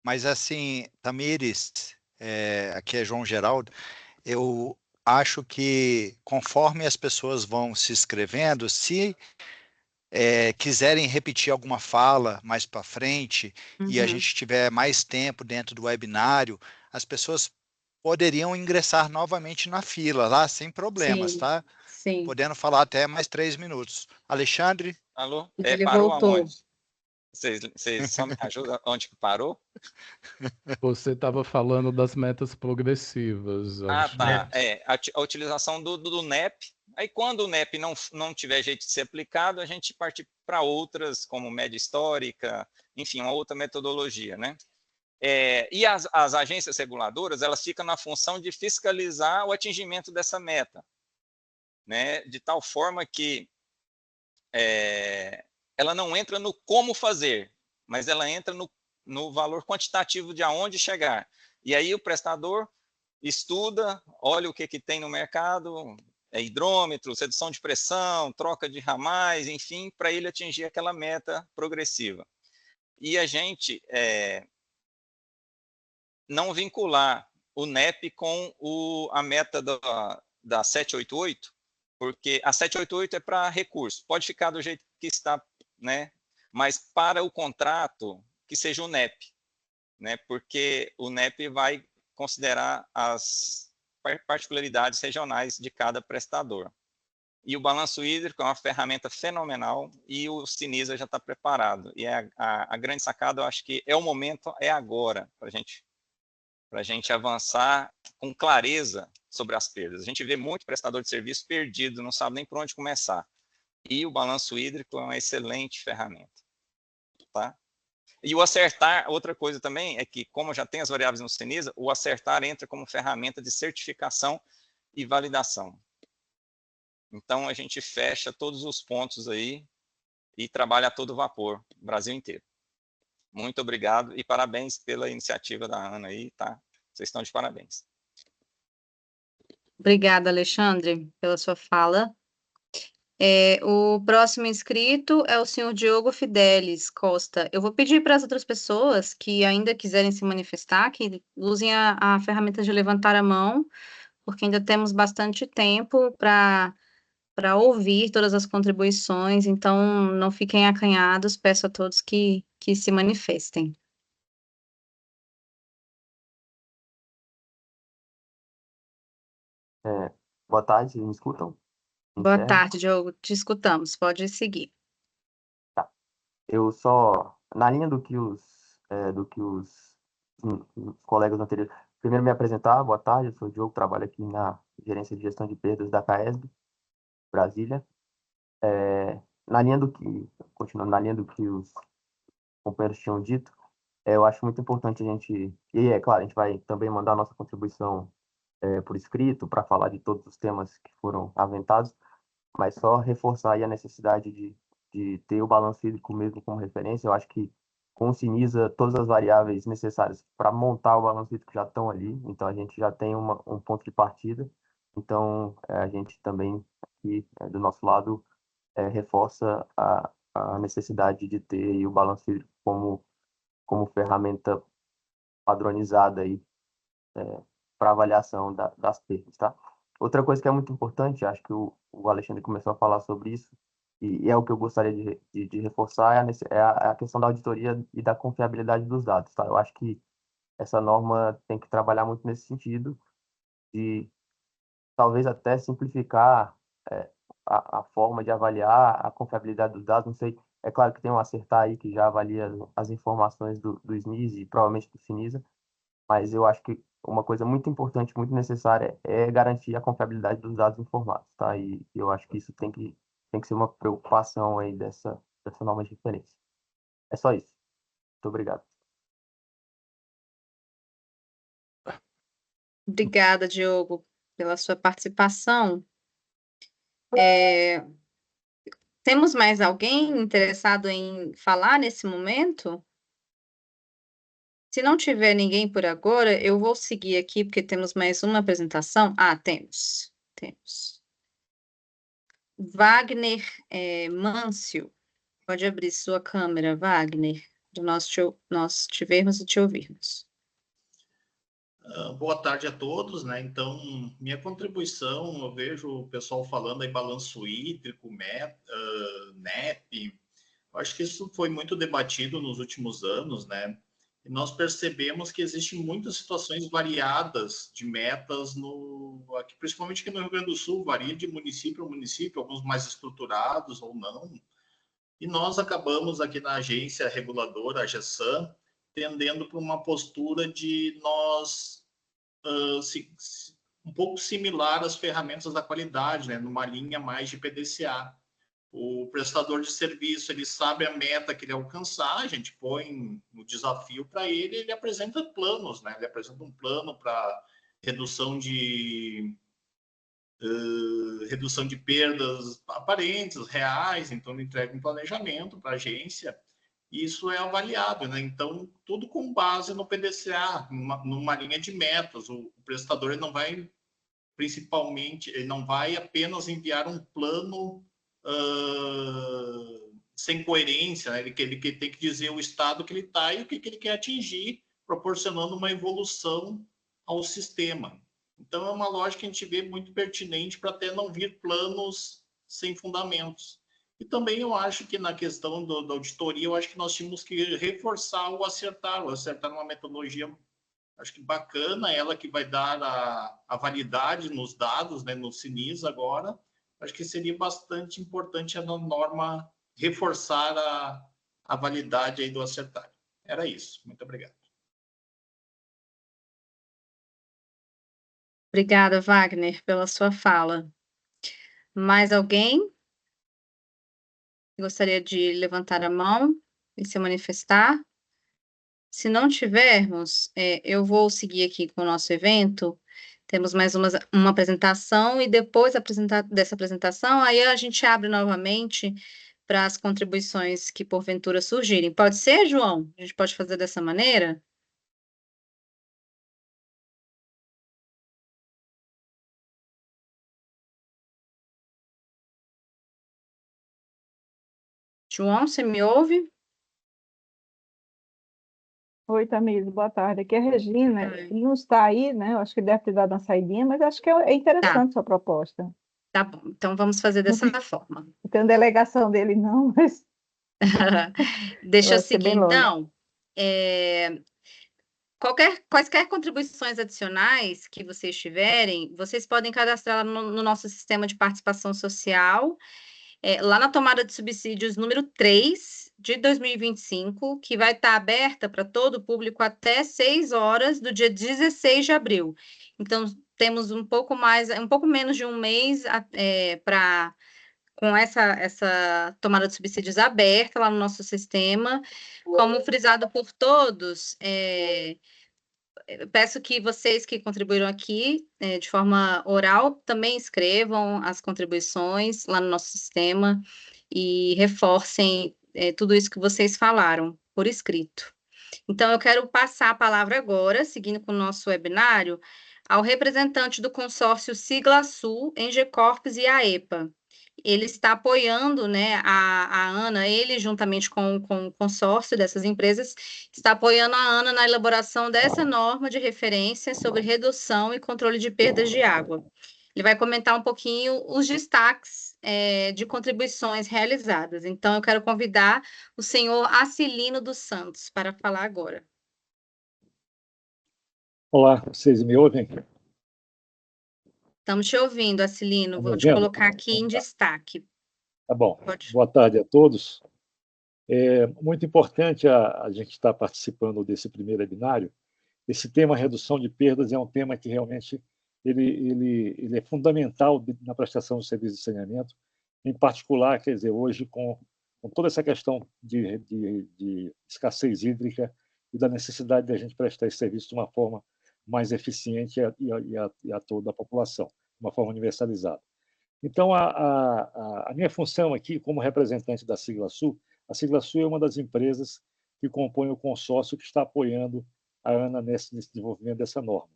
A: Mas assim, Tamires, aqui é João Geraldo, eu acho que conforme as pessoas vão se inscrevendo, se quiserem repetir alguma fala mais para frente e a gente tiver mais tempo dentro do webinário, as pessoas poderiam ingressar novamente na fila lá, sem problemas, tá?
B: Sim.
A: Podendo falar até mais 3 minutos. Alexandre?
K: Alô?
B: Ele
K: Parou
B: voltou.
K: aonde? Vocês só me ajudam onde que parou?
L: Você estava falando das metas progressivas.
K: Tá. A utilização do NEP. Aí, quando o NEP não tiver jeito de ser aplicado, a gente parte para outras, como média histórica, enfim, uma outra metodologia, né? E as agências reguladoras, elas ficam na função de fiscalizar o atingimento dessa meta, né? De tal forma que ela não entra no como fazer, mas ela entra no valor quantitativo de aonde chegar. E aí o prestador estuda, olha o que tem no mercado, hidrômetro, redução de pressão, troca de ramais, enfim, para ele atingir aquela meta progressiva. E a gente não vincular o NEP com a meta da 788, porque a 788 é para recurso, pode ficar do jeito que está, né? Mas para o contrato, que seja o NEP, né? Porque o NEP vai considerar as particularidades regionais de cada prestador. E o balanço hídrico é uma ferramenta fenomenal e o Sinisa já está preparado. E a grande sacada, eu acho que o momento é agora, para a gente avançar com clareza sobre as perdas. A gente vê muito prestador de serviço perdido, não sabe nem por onde começar. E o balanço hídrico é uma excelente ferramenta. Tá? E o acertar, outra coisa também, é que como já tem as variáveis no Sinisa, o acertar entra como ferramenta de certificação e validação. Então, a gente fecha todos os pontos aí e trabalha a todo vapor, Brasil inteiro. Muito obrigado e parabéns pela iniciativa da Ana aí, tá? Vocês estão de parabéns.
B: Obrigada, Alexandre, pela sua fala. O próximo inscrito é o senhor Diogo Fidelis Costa. Eu vou pedir para as outras pessoas que ainda quiserem se manifestar, que usem a ferramenta de levantar a mão, porque ainda temos bastante tempo para ouvir todas as contribuições, então não fiquem acanhados, peço a todos que se manifestem.
M: Boa tarde, me escutam?
B: Boa
M: Encerro?
B: tarde, Diogo. Te escutamos. Pode seguir.
M: Eu só, na linha do que os colegas anteriores, primeiro me apresentar, boa tarde, eu sou o Diogo, trabalho aqui na Gerência de Gestão de Perdas da CAESB, Brasília. Na linha do que, continuando na linha do que os companheiros tinham dito, eu acho muito importante a gente, e é claro, a gente vai também mandar a nossa contribuição por escrito, para falar de todos os temas que foram aventados, mas só reforçar aí a necessidade de ter o balanço hídrico mesmo como referência. Eu acho que com o Sinisa, todas as variáveis necessárias para montar o balanço hídrico já estão ali, então a gente já tem um ponto de partida. Então, a gente também, aqui, do nosso lado, reforça a necessidade de ter aí o balanço hídrico como ferramenta padronizada aí, para avaliação das perdas, tá? Outra coisa que é muito importante, acho que o Alexandre começou a falar sobre isso, e é o que eu gostaria de reforçar, é a questão da auditoria e da confiabilidade dos dados, tá? Eu acho que essa norma tem que trabalhar muito nesse sentido, de talvez até simplificar a forma de avaliar a confiabilidade dos dados. Não sei, é claro que tem um Acertar aí que já avalia as informações do SNIS e provavelmente do Finisa, mas eu acho que uma coisa muito importante, muito necessária é garantir a confiabilidade dos dados informados, tá? E eu acho que isso tem que ser uma preocupação aí dessa norma de referência. É só isso. Muito obrigado.
B: Obrigada, Diogo, pela sua participação. Temos mais alguém interessado em falar nesse momento? Se não tiver ninguém por agora, eu vou seguir aqui, porque temos mais uma apresentação. Temos. Wagner Mâncio, pode abrir sua câmera, Wagner, para nós te vermos e te ouvirmos.
H: Boa tarde a todos, né? Então, minha contribuição, eu vejo o pessoal falando aí balanço hídrico, NEP, eu acho que isso foi muito debatido nos últimos anos, né? E nós percebemos que existem muitas situações variadas de metas, aqui, principalmente aqui no Rio Grande do Sul, varia de município a município, alguns mais estruturados ou não. E nós acabamos aqui na agência reguladora, a GESAM, tendendo para uma postura de nós um pouco similar às ferramentas da qualidade, né? Numa linha mais de PDCA. O prestador de serviço, ele sabe a meta que ele alcançar, a gente põe no desafio para ele, ele apresenta planos, né? Ele apresenta um plano para redução de perdas aparentes, reais, então ele entrega um planejamento para a agência, e isso é avaliado, né? Então, tudo com base no PDCA, numa linha de metas. O prestador ele não vai, principalmente, ele não vai apenas enviar um plano sem coerência, né? Ele tem que dizer o estado que ele está e o que ele quer atingir, proporcionando uma evolução ao sistema. Então, é uma lógica que a gente vê muito pertinente para até não vir planos sem fundamentos. E também eu acho que na questão da auditoria, eu acho que nós tínhamos que reforçar o acertar uma metodologia, acho que bacana, ela que vai dar a validade nos dados, né, no Sinisa agora. Acho que seria bastante importante a norma reforçar a validade aí do acertar. Era isso. Muito obrigado.
B: Obrigada, Wagner, pela sua fala. Mais alguém gostaria de levantar a mão e se manifestar? Se não tivermos, eu vou seguir aqui com o nosso evento. Temos mais uma apresentação e depois dessa apresentação, aí a gente abre novamente para as contribuições que porventura surgirem. Pode ser, João? A gente pode fazer dessa maneira? João, você me ouve?
G: Oi, Tamires, boa tarde. Aqui é a Regina. Ele não está aí, né? Eu acho que ele deve ter dado uma saidinha, mas acho que é interessante sua proposta.
B: Tá bom, então vamos fazer dessa forma.
G: Não tenho delegação dele, não, mas.
B: Deixa eu seguir, então. Quaisquer contribuições adicionais que vocês tiverem, vocês podem cadastrar no nosso sistema de participação social, lá na tomada de subsídios número 3 de 2025, que vai estar aberta para todo o público até 6 horas do dia 16 de abril. Então, temos um pouco menos de um mês com essa tomada de subsídios aberta lá no nosso sistema. Como frisado por todos, peço que vocês que contribuíram aqui de forma oral também escrevam as contribuições lá no nosso sistema e reforcem tudo isso que vocês falaram por escrito. Então, eu quero passar a palavra agora, seguindo com o nosso webinário, ao representante do consórcio Sigla Sul, Engecorps e AEPA. Ele está apoiando, né, a Ana, ele juntamente com o consórcio dessas empresas, está apoiando a Ana na elaboração dessa norma de referência sobre redução e controle de perdas de água. Ele vai comentar um pouquinho os destaques de contribuições realizadas. Então, eu quero convidar o senhor Acilino dos Santos para falar agora.
N: Olá, vocês me ouvem?
B: Estamos te ouvindo, Acilino. Vou te colocar aqui em destaque.
N: Tá bom. Boa tarde a todos. É muito importante a gente estar participando desse primeiro webinário. Esse tema, redução de perdas, é um tema que realmente ele é fundamental na prestação do serviço de saneamento, em particular, quer dizer, hoje com toda essa questão de escassez hídrica e da necessidade de a gente prestar esse serviço de uma forma mais eficiente a toda a população, de uma forma universalizada. Então, a minha função aqui, como representante da Sigla Sul, a Sigla Sul é uma das empresas que compõe o consórcio que está apoiando a ANA nesse desenvolvimento dessa norma.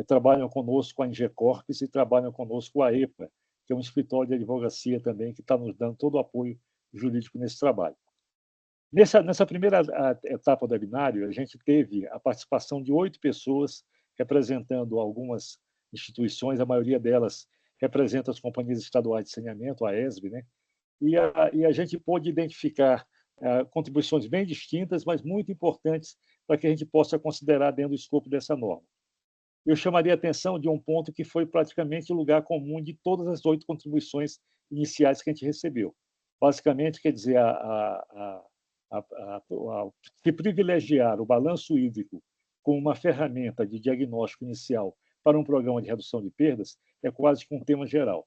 N: Trabalham conosco a Engecorps e trabalham conosco a EPA, que é um escritório de advocacia também, que está nos dando todo o apoio jurídico nesse trabalho. Nessa primeira etapa do webinário, a gente teve a participação de 8 pessoas representando algumas instituições, a maioria delas representa as companhias estaduais de saneamento, a ESB, né? E a gente pôde identificar contribuições bem distintas, mas muito importantes para que a gente possa considerar dentro do escopo dessa norma. Eu chamaria a atenção de um ponto que foi praticamente o lugar comum de todas as 8 contribuições iniciais que a gente recebeu. Basicamente, quer dizer, se privilegiar o balanço hídrico como uma ferramenta de diagnóstico inicial para um programa de redução de perdas é quase que um tema geral.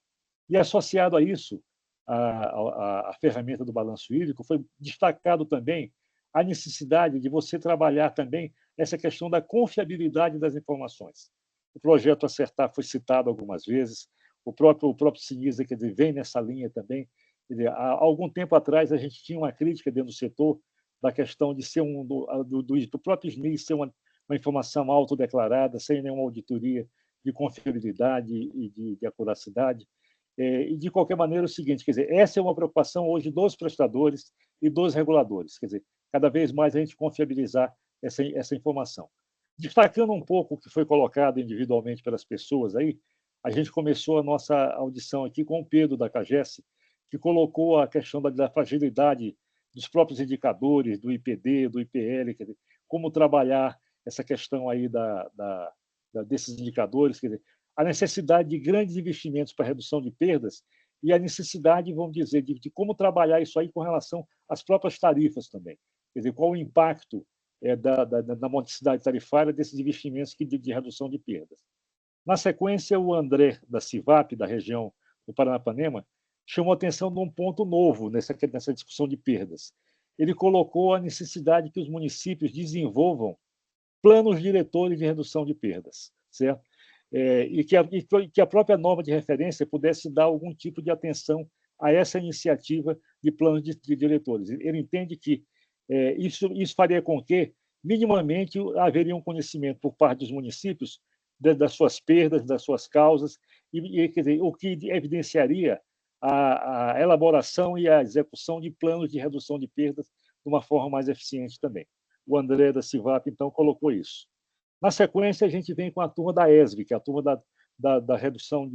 N: E associado a isso, a ferramenta do balanço hídrico, foi destacado também a necessidade de você trabalhar também essa questão da confiabilidade das informações. O projeto Acertar foi citado algumas vezes, o próprio Sinisa, quer dizer, vem nessa linha também. Quer dizer, há algum tempo atrás, a gente tinha uma crítica dentro do setor da questão de ser do próprio SNI ser uma informação autodeclarada, sem nenhuma auditoria de confiabilidade e de acuracidade. E, de qualquer maneira, é o seguinte, quer dizer, essa é uma preocupação hoje dos prestadores e dos reguladores, quer dizer, cada vez mais a gente confiabilizar essa informação. Destacando um pouco o que foi colocado individualmente pelas pessoas aí, a gente começou a nossa audição aqui com o Pedro da CAGES, que colocou a questão da fragilidade dos próprios indicadores, do IPD, do IPL, quer dizer, como trabalhar essa questão aí desses indicadores, quer dizer, a necessidade de grandes investimentos para redução de perdas e a necessidade, vamos dizer, de como trabalhar isso aí com relação às próprias tarifas também. Quer dizer, qual o impacto da modicidade tarifária desses investimentos de redução de perdas. Na sequência, o André, da CIVAP, da região do Paranapanema, chamou a atenção de um ponto novo nessa discussão de perdas. Ele colocou a necessidade que os municípios desenvolvam planos diretores de redução de perdas, certo? E que a própria norma de referência pudesse dar algum tipo de atenção a essa iniciativa de planos de diretores. Ele entende que isso faria com que, minimamente, haveria um conhecimento por parte dos municípios das suas perdas, das suas causas, quer dizer, o que evidenciaria a elaboração e a execução de planos de redução de perdas de uma forma mais eficiente também. O André da CIVAP, então, colocou isso. Na sequência, a gente vem com a turma da ESB, que é a turma da redução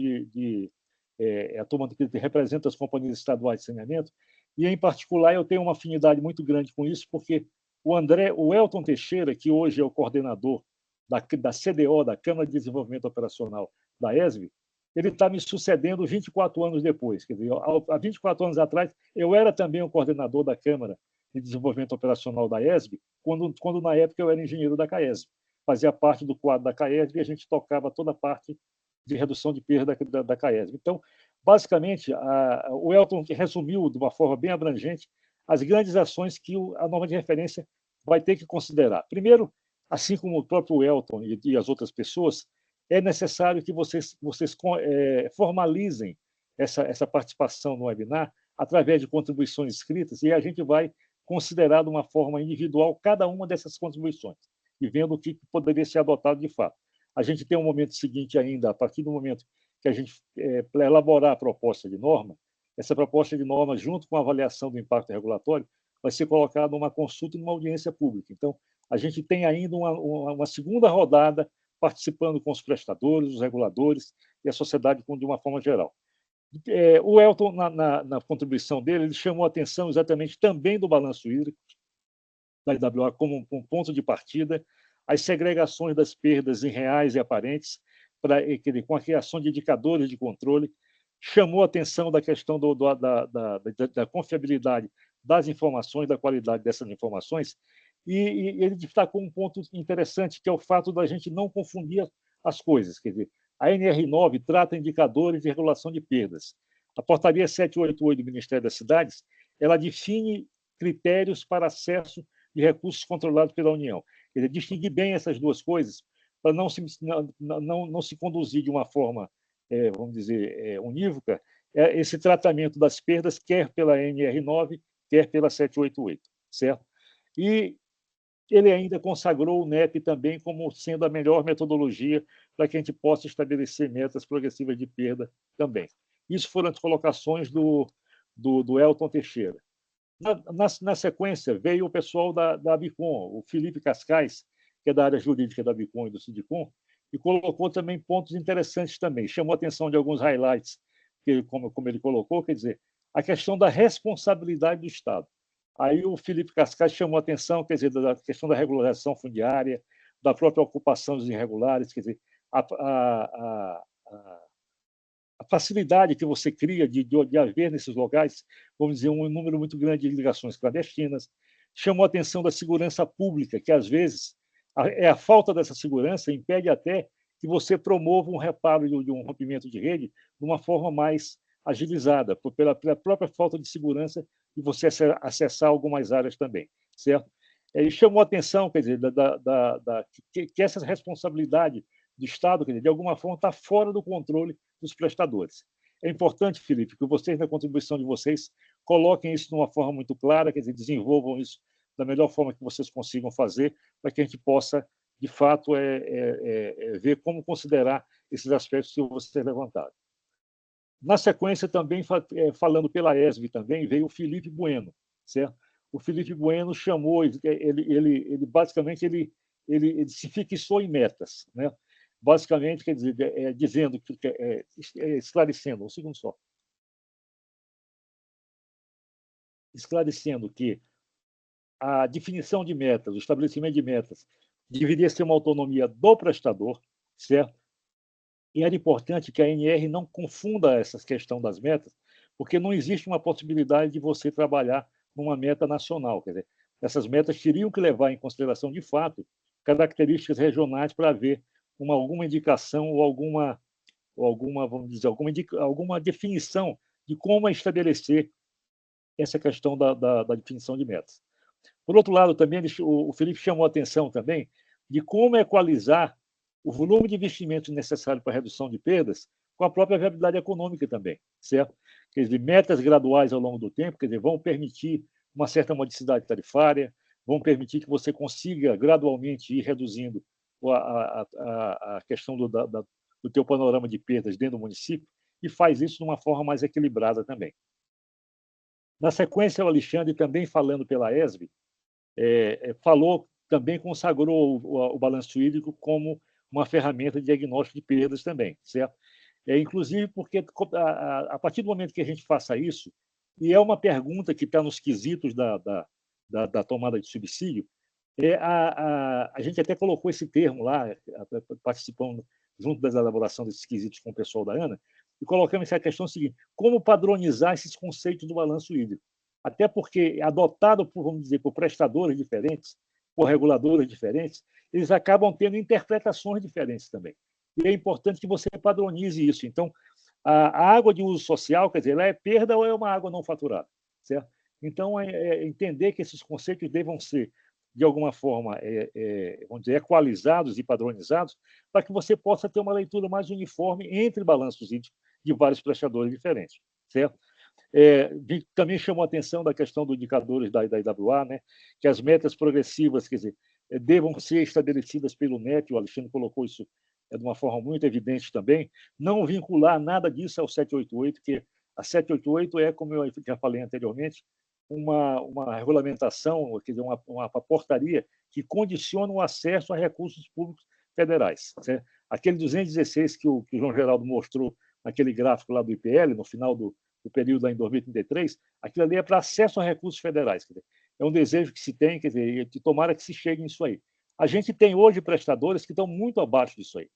N: a turma que representa as companhias estaduais de saneamento, e, em particular, eu tenho uma afinidade muito grande com isso, porque o Elton Teixeira, que hoje é o coordenador da CDO, da Câmara de Desenvolvimento Operacional da ESB, ele está me sucedendo 24 anos depois. Quer dizer, há 24 anos atrás, eu era também o coordenador da Câmara de Desenvolvimento Operacional da ESB, quando na época eu era engenheiro da CAESB. Fazia parte do quadro da CAESB e a gente tocava toda a parte de redução de perda da CAESB. Então, basicamente, o Elton resumiu de uma forma bem abrangente as grandes ações que a norma de referência vai ter que considerar. Primeiro, assim como o próprio Elton e as outras pessoas, é necessário que vocês formalizem essa participação no webinar através de contribuições escritas, e a gente vai considerar de uma forma individual cada uma dessas contribuições, e vendo o que poderia ser adotado de fato. A gente tem um momento seguinte ainda, a partir do momento que a gente elaborar a proposta de norma, essa proposta de norma, junto com a avaliação do impacto regulatório, vai ser colocada numa consulta e numa audiência pública. Então, a gente tem ainda uma segunda rodada participando com os prestadores, os reguladores e a sociedade de uma forma geral. O Elton, na contribuição dele, ele chamou a atenção exatamente também do balanço hídrico da IWA como um ponto de partida, as segregações das perdas em reais e aparentes, com a criação de indicadores de controle, chamou a atenção da questão da confiabilidade das informações, da qualidade dessas informações, e ele destacou um ponto interessante, que é o fato da gente não confundir as coisas. Quer dizer, a NR9 trata indicadores de regulação de perdas. A portaria 788 do Ministério das Cidades, ela define critérios para acesso de recursos controlados pela União. Quer dizer, distinguir bem essas duas coisas para não se conduzir de uma forma, vamos dizer, unívoca, esse tratamento das perdas, quer pela NR9, quer pela 788, certo? E ele ainda consagrou o NEP também como sendo a melhor metodologia para que a gente possa estabelecer metas progressivas de perda também. Isso foram as colocações do Elton Teixeira. Na sequência, veio o pessoal da Abicom, o Felipe Cascais, que é da área jurídica da Abicom e do Sindicom, e colocou também pontos interessantes também. Chamou a atenção de alguns highlights, como ele colocou, quer dizer, a questão da responsabilidade do Estado. Aí o Felipe Cascais chamou a atenção, quer dizer, da questão da regularização fundiária, da própria ocupação dos irregulares, quer dizer, a facilidade que você cria de haver nesses locais, vamos dizer, um número muito grande de ligações clandestinas. Chamou a atenção da segurança pública, que às vezes a falta dessa segurança impede até que você promova um reparo de um rompimento de rede de uma forma mais agilizada, pela própria falta de segurança e você acessar algumas áreas também, certo? Ele chamou a atenção, quer dizer, que essa responsabilidade do Estado, quer dizer, de alguma forma, está fora do controle dos prestadores. É importante, Felipe, que vocês, na contribuição de vocês, coloquem isso de uma forma muito clara, quer dizer, desenvolvam isso da melhor forma que vocês consigam fazer, para que a gente possa, de fato, ver como considerar esses aspectos que vocês levantaram. Na sequência, também, falando pela ESB também, veio o Felipe Bueno, certo? O Felipe Bueno chamou, ele basicamente, ele se fixou em metas, né? Basicamente, quer dizer, dizendo, esclarecendo, um segundo só, esclarecendo que a definição de metas, o estabelecimento de metas, deveria ser uma autonomia do prestador, certo? E era importante que a ANR não confunda essa questão das metas, porque não existe uma possibilidade de você trabalhar numa meta nacional. Quer dizer, essas metas teriam que levar em consideração, de fato, características regionais para haver alguma indicação ou alguma, vamos dizer, alguma definição de como estabelecer essa questão da definição de metas. Por outro lado, também o Felipe chamou a atenção também de como equalizar o volume de investimento necessário para a redução de perdas com a própria viabilidade econômica também, certo? Quer dizer, metas graduais ao longo do tempo, quer dizer, vão permitir uma certa modicidade tarifária, vão permitir que você consiga gradualmente ir reduzindo a questão do teu panorama de perdas dentro do município, e faz isso de uma forma mais equilibrada também. Na sequência, o Alexandre, também falando pela ESB, também consagrou o balanço hídrico como uma ferramenta de diagnóstico de perdas também, certo? Inclusive porque, a partir do momento que a gente faça isso, e é uma pergunta que está nos quesitos da tomada de subsídio, A gente até colocou esse termo lá, participando junto da elaboração desses quesitos com o pessoal da ANA, e colocamos essa questão seguinte: como padronizar esses conceitos do balanço hídrico? Até porque, adotado por, vamos dizer, por prestadores diferentes, por reguladores diferentes, eles acabam tendo interpretações diferentes também. E é importante que você padronize isso. Então, a água de uso social, quer dizer, ela é perda ou é uma água não faturada, certo? Então, entender que esses conceitos devam ser, de alguma forma, vamos dizer, equalizados e padronizados, para que você possa ter uma leitura mais uniforme entre balanços hídricos de vários prestadores diferentes, certo? Também chamou a atenção da questão dos indicadores da IWA, né, que as metas progressivas, quer dizer, devam ser estabelecidas pelo NEP, o Alexandre colocou isso de uma forma muito evidente também, não vincular nada disso ao 788, que a 788 é, como eu já falei anteriormente, uma regulamentação, quer dizer, uma portaria que condiciona o acesso a recursos públicos federais, certo? Aquele 216 que o João Geraldo mostrou naquele gráfico lá do IPL, no final do período lá em 2033, aquilo ali é para acesso a recursos federais. Quer dizer, é um desejo que se tem, quer dizer, que tomara que se chegue nisso aí. A gente tem hoje prestadores que estão muito abaixo disso aí.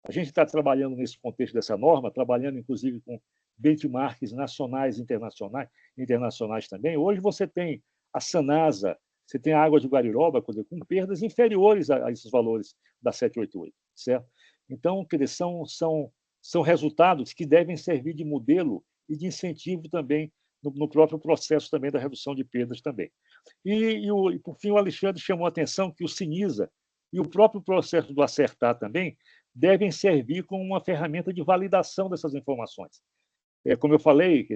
N: A gente está trabalhando nesse contexto dessa norma, trabalhando inclusive com benchmarks nacionais e internacionais também. Hoje você tem a Sanasa, você tem a água de Guariroba, quer dizer, com perdas inferiores a esses valores da 788, certo? Então, quer dizer, são resultados que devem servir de modelo e de incentivo também no próprio processo também da redução de perdas também. E por fim, o Alexandre chamou a atenção que o Sinisa e o próprio processo do Acertar também devem servir como uma ferramenta de validação dessas informações. Como eu falei,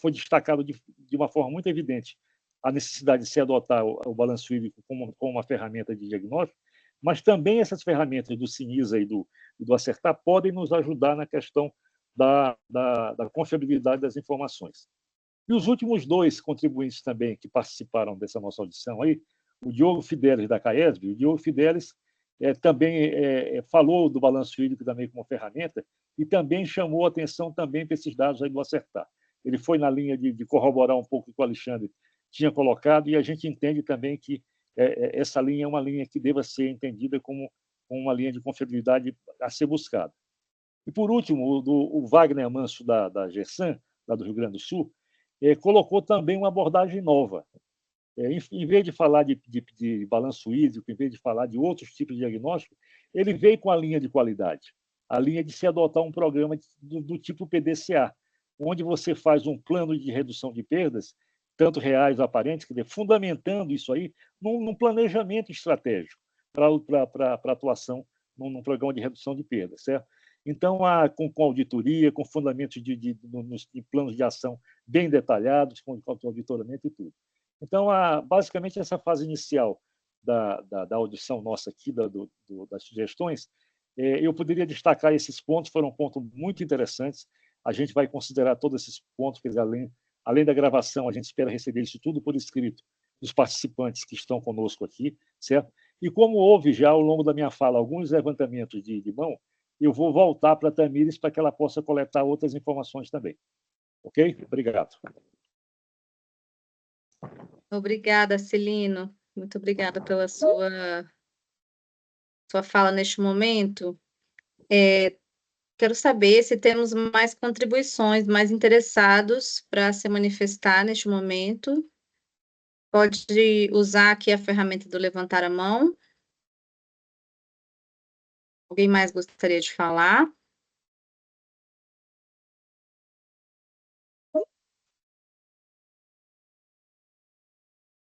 N: foi destacado de uma forma muito evidente a necessidade de se adotar o balanço hídrico como uma ferramenta de diagnóstico, mas também essas ferramentas do Sinisa e do Acertar podem nos ajudar na questão da confiabilidade das informações. E os últimos dois contribuintes também que participaram dessa nossa audição aí, o Diogo Fidelis da CAESB, o Diogo Fidelis também falou do balanço hídrico também como ferramenta e também chamou a atenção também para esses dados aí do Acertar. Ele foi na linha de corroborar um pouco o que o Alexandre tinha colocado e a gente entende também que essa linha é uma linha que deva ser entendida como uma linha de confiabilidade a ser buscada. E, por último, o Wagner Manso, da GESAM, lá do Rio Grande do Sul, colocou também uma abordagem nova. Em vez de falar de balanço hídrico, em vez de falar de outros tipos de diagnóstico, ele veio com a linha de qualidade, a linha de se adotar um programa do tipo PDCA, onde você faz um plano de redução de perdas, tanto reais ou aparentes, quer dizer, fundamentando isso aí num planejamento estratégico para atuação num programa de redução de perdas, certo? Então, com auditoria, com fundamentos de planos de ação bem detalhados, com auditoramento e tudo. Então, basicamente, essa fase inicial da audição nossa aqui, das sugestões, eu poderia destacar esses pontos, foram pontos muito interessantes. A gente vai considerar todos esses pontos, quer dizer, além da gravação, a gente espera receber isso tudo por escrito dos participantes que estão conosco aqui, certo? E como houve já, ao longo da minha fala, alguns levantamentos de mão, eu vou voltar para a Tamires para que ela possa coletar outras informações também. Ok? Obrigado.
B: Obrigada, Celino. Muito obrigada pela sua fala neste momento. Quero saber se temos mais contribuições, mais interessados para se manifestar neste momento. Pode usar aqui a ferramenta do levantar a mão. Alguém mais gostaria de falar?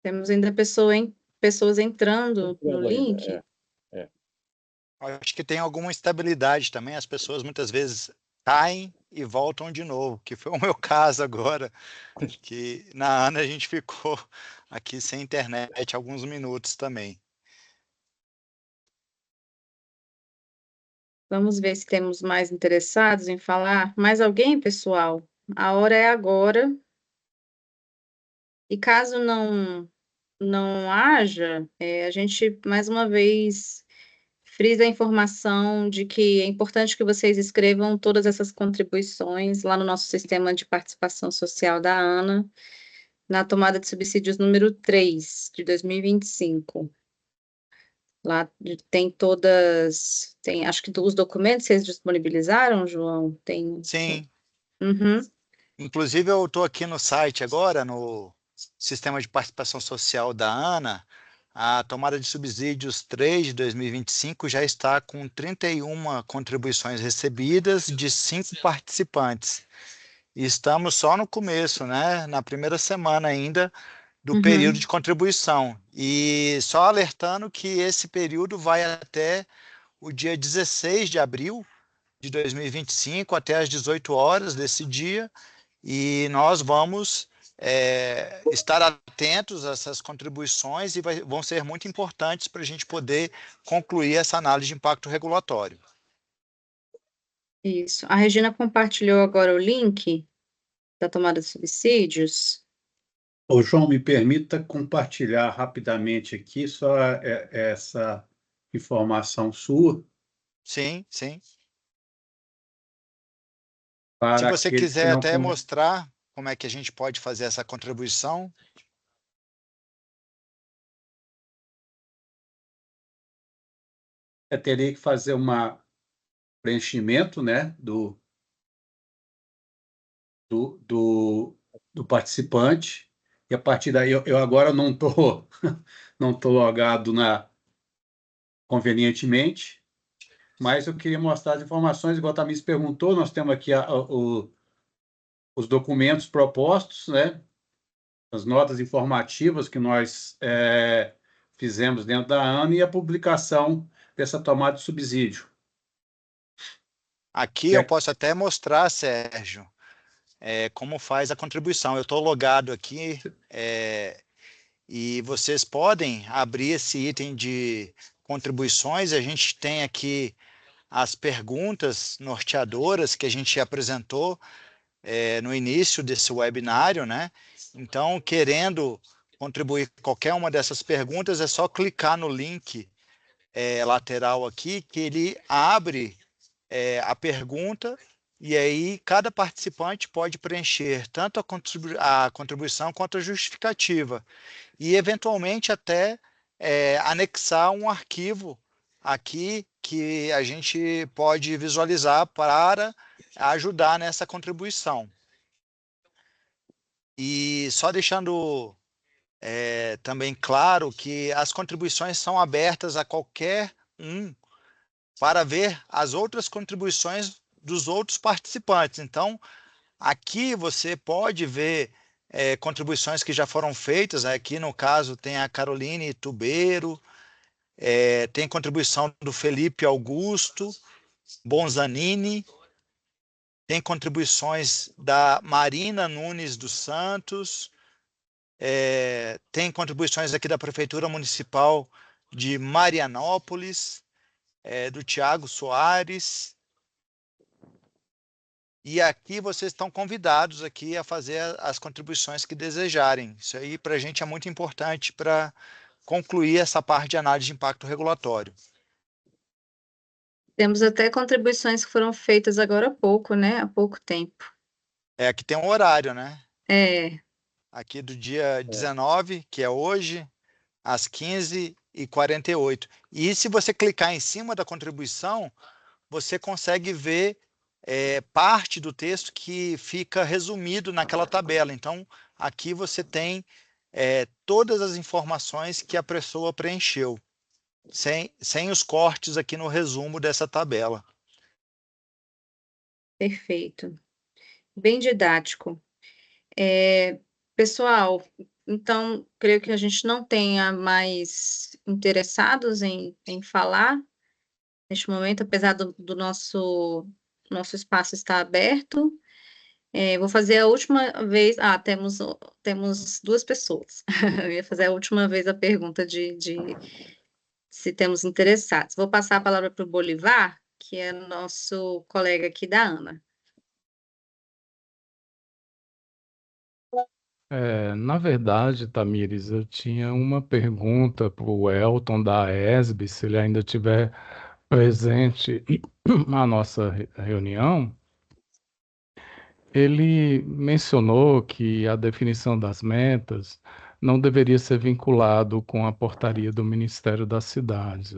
B: Temos ainda pessoas entrando no link.
A: Acho que tem alguma instabilidade também. As pessoas muitas vezes caem e voltam de novo, que foi o meu caso agora, que na ANA a gente ficou aqui sem internet alguns minutos também.
B: Vamos ver se temos mais interessados em falar. Mais alguém, pessoal? A hora é agora. E caso não haja, a gente, mais uma vez, frisa a informação de que é importante que vocês escrevam todas essas contribuições lá no nosso sistema de participação social da ANA, na tomada de subsídios número 3, de 2025. Lá tem todas, tem, acho que os documentos vocês disponibilizaram, João? Tem.
A: Sim.
B: Uhum.
A: Inclusive, eu estou aqui no site agora, no Sistema de Participação Social da ANA, a tomada de subsídios 3 de 2025 já está com 31 contribuições recebidas de 5 participantes. E estamos só no começo, né? Na primeira semana ainda do período de contribuição. E só alertando que esse período vai até o dia 16 de abril de 2025, até às 18 horas desse dia, e nós vamos estar atentos a essas contribuições e vão ser muito importantes para a gente poder concluir essa análise de impacto regulatório.
B: Isso. A Regina compartilhou agora o link da tomada de subsídios.
D: Ô, João, me permita compartilhar rapidamente aqui só essa informação sua.
A: Sim, sim.
D: Se
A: você quiser até mostrar como é que a gente pode fazer essa contribuição.
D: Eu teria que fazer um preenchimento, né, do participante, e a partir daí eu agora não estou logado convenientemente, mas eu queria mostrar as informações, igual a Tamires perguntou, nós temos aqui os documentos propostos, né, as notas informativas que nós fizemos dentro da ANA e a publicação dessa tomada de subsídio.
A: Aqui eu posso até mostrar, Sérgio, como faz a contribuição. Eu estou logado aqui e vocês podem abrir esse item de contribuições. A gente tem aqui as perguntas norteadoras que a gente apresentou no início desse webinário, né? Então, querendo contribuir com qualquer uma dessas perguntas, é só clicar no link lateral aqui, que ele abre a pergunta, e aí cada participante pode preencher tanto a contribuição quanto a justificativa, e eventualmente até anexar um arquivo aqui que a gente pode visualizar para ajudar nessa contribuição. E só deixando também claro que as contribuições são abertas a qualquer um para ver as outras contribuições dos outros participantes. Então, aqui você pode ver contribuições que já foram feitas. Aqui, no caso, tem a Caroline Tubeiro, tem contribuição do Felipe Augusto Bonzanini, tem contribuições da Marina Nunes dos Santos, tem contribuições aqui da Prefeitura Municipal de Marianópolis, do Tiago Soares, e aqui vocês estão convidados aqui a fazer as contribuições que desejarem. Isso aí para a gente é muito importante para concluir essa parte de análise de impacto regulatório.
B: Temos até contribuições que foram feitas agora há pouco, né? Há pouco tempo.
A: Aqui tem um horário, né?
B: Aqui
A: do dia 19, que é hoje, às 15h48. E se você clicar em cima da contribuição, você consegue ver parte do texto que fica resumido naquela tabela. Então, aqui você tem todas as informações que a pessoa preencheu, sem os cortes aqui no resumo dessa tabela.
B: Perfeito. Bem didático. Pessoal, então, creio que a gente não tenha mais interessados em falar neste momento, apesar do nosso espaço estar aberto. Vou fazer a última vez. Temos 2 pessoas. Eu ia fazer a última vez a pergunta de se temos interessados. Vou passar a palavra para o Bolivar, que é nosso colega aqui da ANA.
L: Na verdade, Tamires, eu tinha uma pergunta para o Elton da ESB, se ele ainda estiver presente na nossa reunião. ele mencionou que a definição das metas não deveria ser vinculado com a portaria do Ministério das Cidades,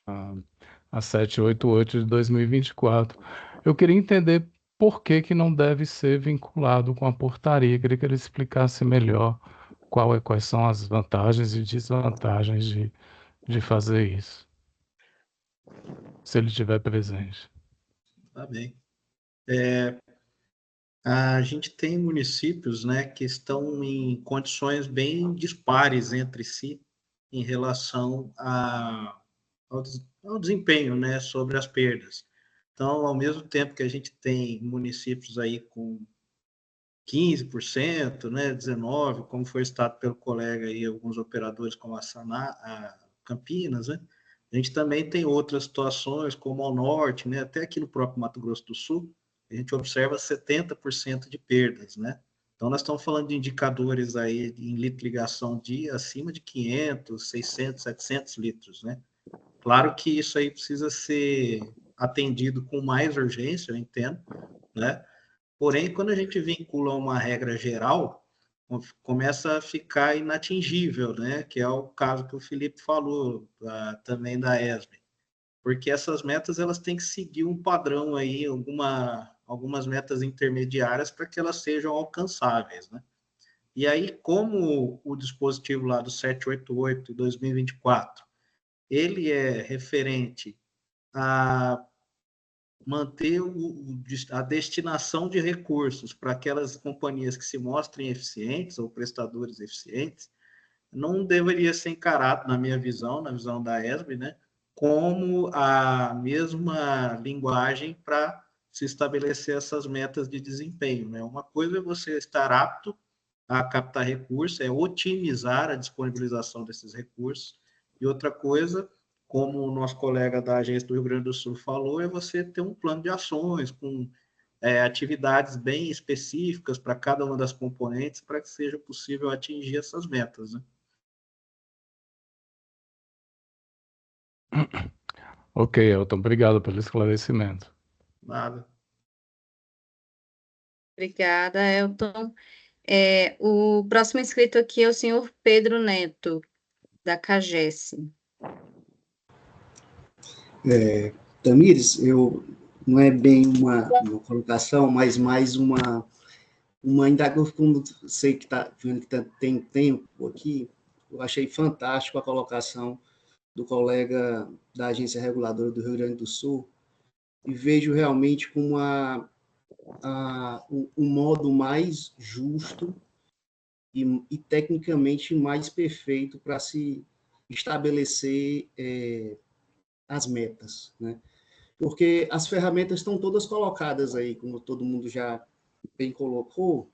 L: a 788 de 2024. Eu queria entender por que que não deve ser vinculado com a portaria. Queria que ele explicasse melhor quais são as vantagens e desvantagens de fazer isso, se ele estiver presente.
H: Tá bem. A gente tem municípios, né, que estão em condições bem dispares entre si em relação ao desempenho, né, sobre as perdas. Então, ao mesmo tempo que a gente tem municípios aí com 15%, né, 19%, como foi citado pelo colega aí, alguns operadores como a Campinas, né, a gente também tem outras situações, como ao norte, né, até aqui no próprio Mato Grosso do Sul, a gente observa 70% de perdas, né? Então, nós estamos falando de indicadores aí em litro-ligação dia acima de 500, 600, 700 litros, né? Claro que isso aí precisa ser atendido com mais urgência, eu entendo, né? Porém, quando a gente vincula uma regra geral, começa a ficar inatingível, né? Que é o caso que o Felipe falou, também da ESB. Porque essas metas elas têm que seguir um padrão aí, algumas metas intermediárias para que elas sejam alcançáveis, né? E aí, como o dispositivo lá do 788 2024, ele é referente a manter a destinação de recursos para aquelas companhias que se mostrem eficientes ou prestadores eficientes, não deveria ser encarado, na minha visão, na visão da ESB, né, como a mesma linguagem para se estabelecer essas metas de desempenho, né? Uma coisa é você estar apto a captar recursos, é otimizar a disponibilização desses recursos, e outra coisa, como o nosso colega da Agência do Rio Grande do Sul falou, é você ter um plano de ações com atividades bem específicas para cada uma das componentes para que seja possível atingir essas metas, né?
L: Ok, Elton, obrigado pelo esclarecimento.
H: Nada.
B: Obrigada, Elton. O próximo inscrito aqui é o senhor Pedro Neto, da CAGES.
E: Tamires, não é bem uma colocação, mas mais uma indagação, como sei que está vendo que tem tempo aqui, eu achei fantástico a colocação do colega da Agência Reguladora do Rio Grande do Sul, e vejo realmente como o modo mais justo e tecnicamente mais perfeito para se estabelecer as metas, né? Porque as ferramentas estão todas colocadas aí, como todo mundo já bem colocou,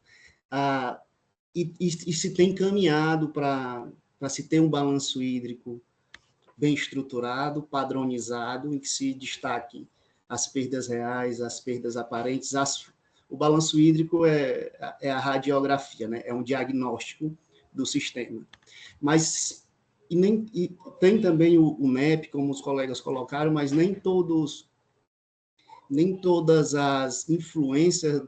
E: e se tem caminhado para se ter um balanço hídrico bem estruturado, padronizado, em que se destaque as perdas reais, as perdas aparentes. O balanço hídrico é a radiografia, né? É um diagnóstico do sistema. Mas tem também o NEP, como os colegas colocaram, mas nem todas as influências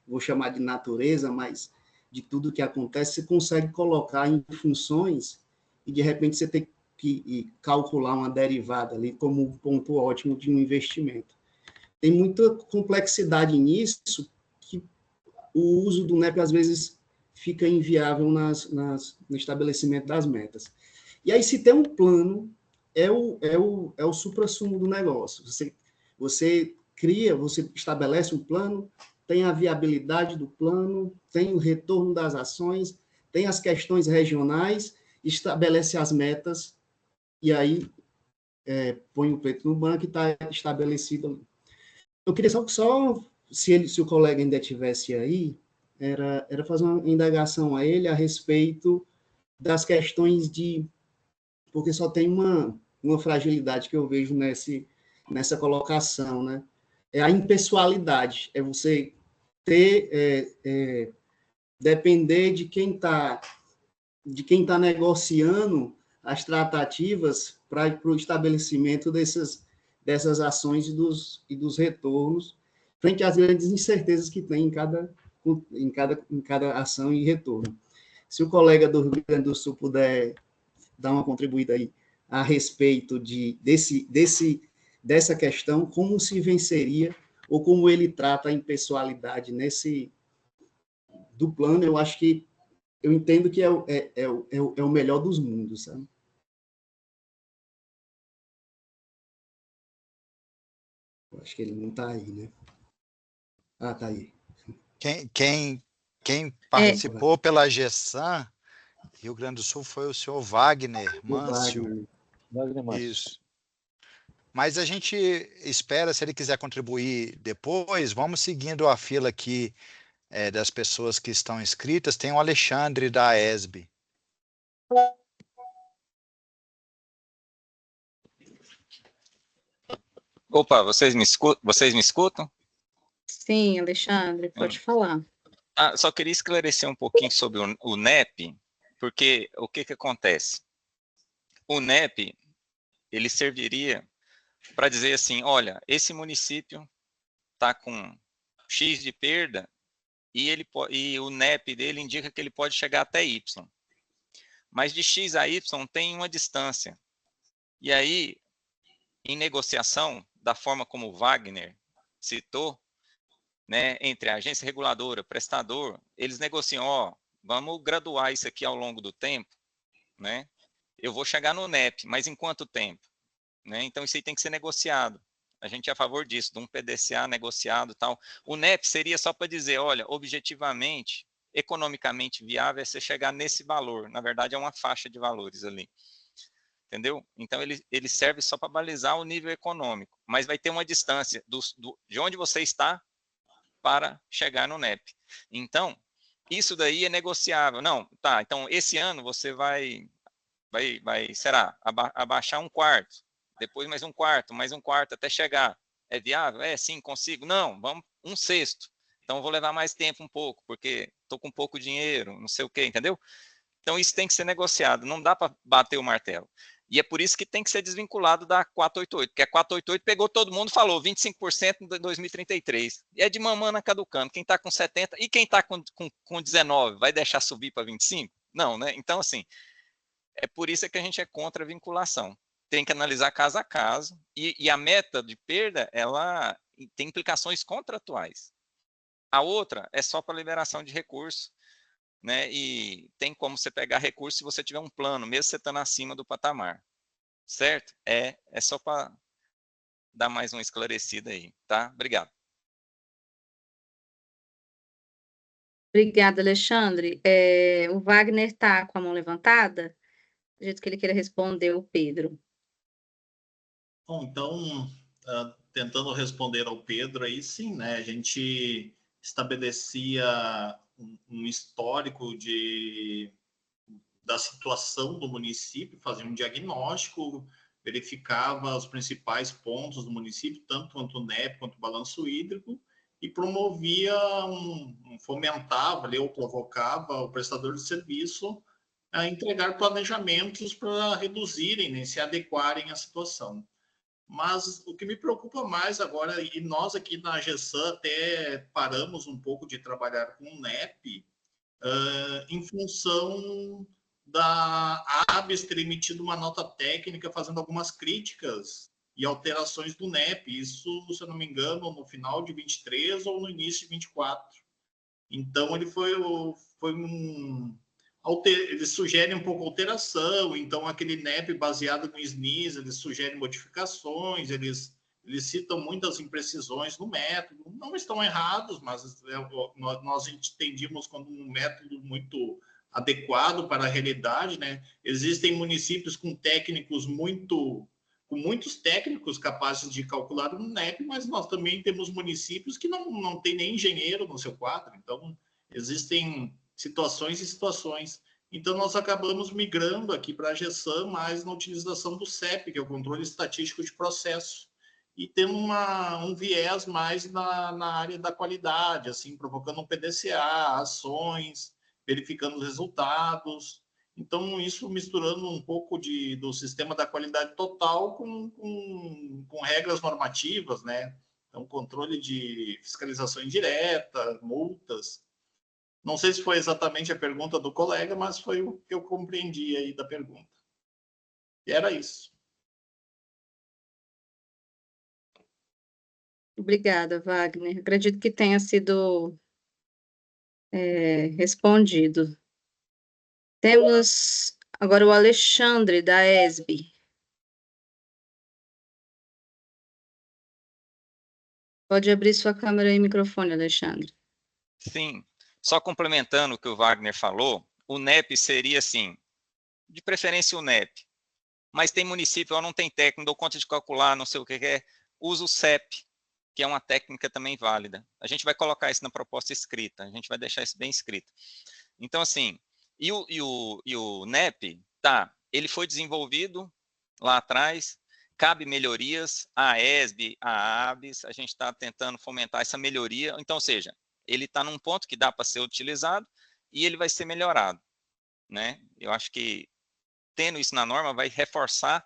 E: vou chamar de natureza, mas de tudo que acontece, você consegue colocar em funções e, de repente, você tem que calcular uma derivada ali como um ponto ótimo de um investimento. Tem muita complexidade nisso, que o uso do NEP, às vezes, fica inviável no estabelecimento das metas. E aí, se tem um plano, é o suprassumo do negócio. Você estabelece um plano, tem a viabilidade do plano, tem o retorno das ações, tem as questões regionais, estabelece as metas, e aí põe o preto no banco e está estabelecido ali. Eu queria só se o colega ainda estivesse aí, era fazer uma indagação a ele a respeito das questões porque só tem uma fragilidade que eu vejo nessa colocação, né? É a impessoalidade, é você depender de quem está negociando as tratativas para o estabelecimento dessas ações e dos retornos, frente às grandes incertezas que tem em cada ação e retorno. Se o colega do Rio Grande do Sul puder dar uma contribuída aí a respeito dessa questão, como se venceria, ou como ele trata a impessoalidade do plano, eu entendo que é o melhor dos mundos, sabe? Eu acho que ele não está aí, né? Ah, está aí.
A: Quem participou pela GESAM, Rio Grande do Sul, foi o senhor Wagner Mâncio.
N: Wagner Mâncio.
A: Isso. Mas a gente espera, se ele quiser contribuir depois, vamos seguindo a fila aqui das pessoas que estão inscritas. Tem o Alexandre da ESB.
K: Opa, vocês me escutam?
B: Sim, Alexandre, pode falar.
K: Só queria esclarecer um pouquinho sobre o NEP, porque o que acontece? O NEP, ele serviria para dizer assim, olha, esse município está com X de perda e o NEP dele indica que ele pode chegar até Y. Mas de X a Y tem uma distância. E aí, em negociação, da forma como o Wagner citou, né, entre a agência reguladora, prestador, eles negociam, vamos graduar isso aqui ao longo do tempo, né? Eu vou chegar no NEP, mas em quanto tempo? Né? Então, isso aí tem que ser negociado. A gente é a favor disso, de um PDCA negociado e tal. O NEP seria só para dizer, olha, objetivamente, economicamente viável é você chegar nesse valor. Na verdade, é uma faixa de valores ali. Entendeu? Então, ele serve só para balizar o nível econômico, mas vai ter uma distância de onde você está para chegar no NEP. Então, isso daí é negociável. Não, tá, então esse ano você vai será, abaixar um quarto, depois mais um quarto até chegar. É viável? Sim, consigo. Não, vamos um sexto. Então, vou levar mais tempo um pouco, porque estou com pouco dinheiro, não sei o quê, entendeu? Então, isso tem que ser negociado, não dá para bater o martelo. E é por isso que tem que ser desvinculado da 488, porque a 488 pegou todo mundo e falou 25% em 2033. E é de mamana caducando. Quem está com 70% e quem está com 19% vai deixar subir para 25%? Não, né? Então, assim, é por isso que a gente é contra a vinculação. Tem que analisar caso a caso. E a meta de perda, ela tem implicações contratuais. A outra é só para liberação de recurso, né? E tem como você pegar recurso se você tiver um plano, mesmo você estando acima do patamar. Certo? É só para dar mais uma esclarecida aí, tá? Obrigado.
B: Obrigada, Alexandre. O Wagner está com a mão levantada? Do jeito que ele queira responder, o Pedro.
H: Bom, então, tentando responder ao Pedro aí, sim, né? A gente estabelecia um histórico da situação do município, fazia um diagnóstico, verificava os principais pontos do município, tanto quanto o NEP, quanto o balanço hídrico, e promovia, fomentava ou provocava o prestador de serviço a entregar planejamentos para reduzirem, né, se adequarem à situação. Mas o que me preocupa mais agora, e nós aqui na GESAM até paramos um pouco de trabalhar com o NEP, em função da ABS ter emitido uma nota técnica fazendo algumas críticas e alterações do NEP. Isso, se eu não me engano, no final de 23 ou no início de 24. Então, ele eles sugerem um pouco alteração, então aquele NEP baseado no SNIS, eles sugerem modificações, eles citam muitas imprecisões no método, não estão errados, mas nós entendíamos como um método muito adequado para a realidade, né? Existem municípios com muitos técnicos capazes de calcular um NEP, mas nós também temos municípios que não tem nem engenheiro no seu quadro, então existem situações e situações. Então, nós acabamos migrando aqui para a GESAM, mais na utilização do CEP, que é o Controle Estatístico de Processo, e tendo um viés mais na área da qualidade, assim, provocando um PDCA, ações, verificando os resultados. Então, isso misturando um pouco do sistema da qualidade total com regras normativas, né? Então, controle de fiscalização indireta, multas. Não sei se foi exatamente a pergunta do colega, mas foi o que eu compreendi aí da pergunta. E era isso.
B: Obrigada, Wagner. Acredito que tenha sido respondido. Temos agora o Alexandre, da ESB. Pode abrir sua câmera e microfone, Alexandre.
K: Sim, só complementando o que o Wagner falou, o NEP seria assim, de preferência o NEP, mas tem município, não tem técnico, não dou conta de calcular, não sei o que é, usa o CEP, que é uma técnica também válida. A gente vai colocar isso na proposta escrita, a gente vai deixar isso bem escrito. Então, assim, e o NEP, tá, ele foi desenvolvido lá atrás, cabe melhorias, a ESB, a ABS, a gente está tentando fomentar essa melhoria, então, ou seja, ele está num ponto que dá para ser utilizado e ele vai ser melhorado, né? Eu acho que tendo isso na norma vai reforçar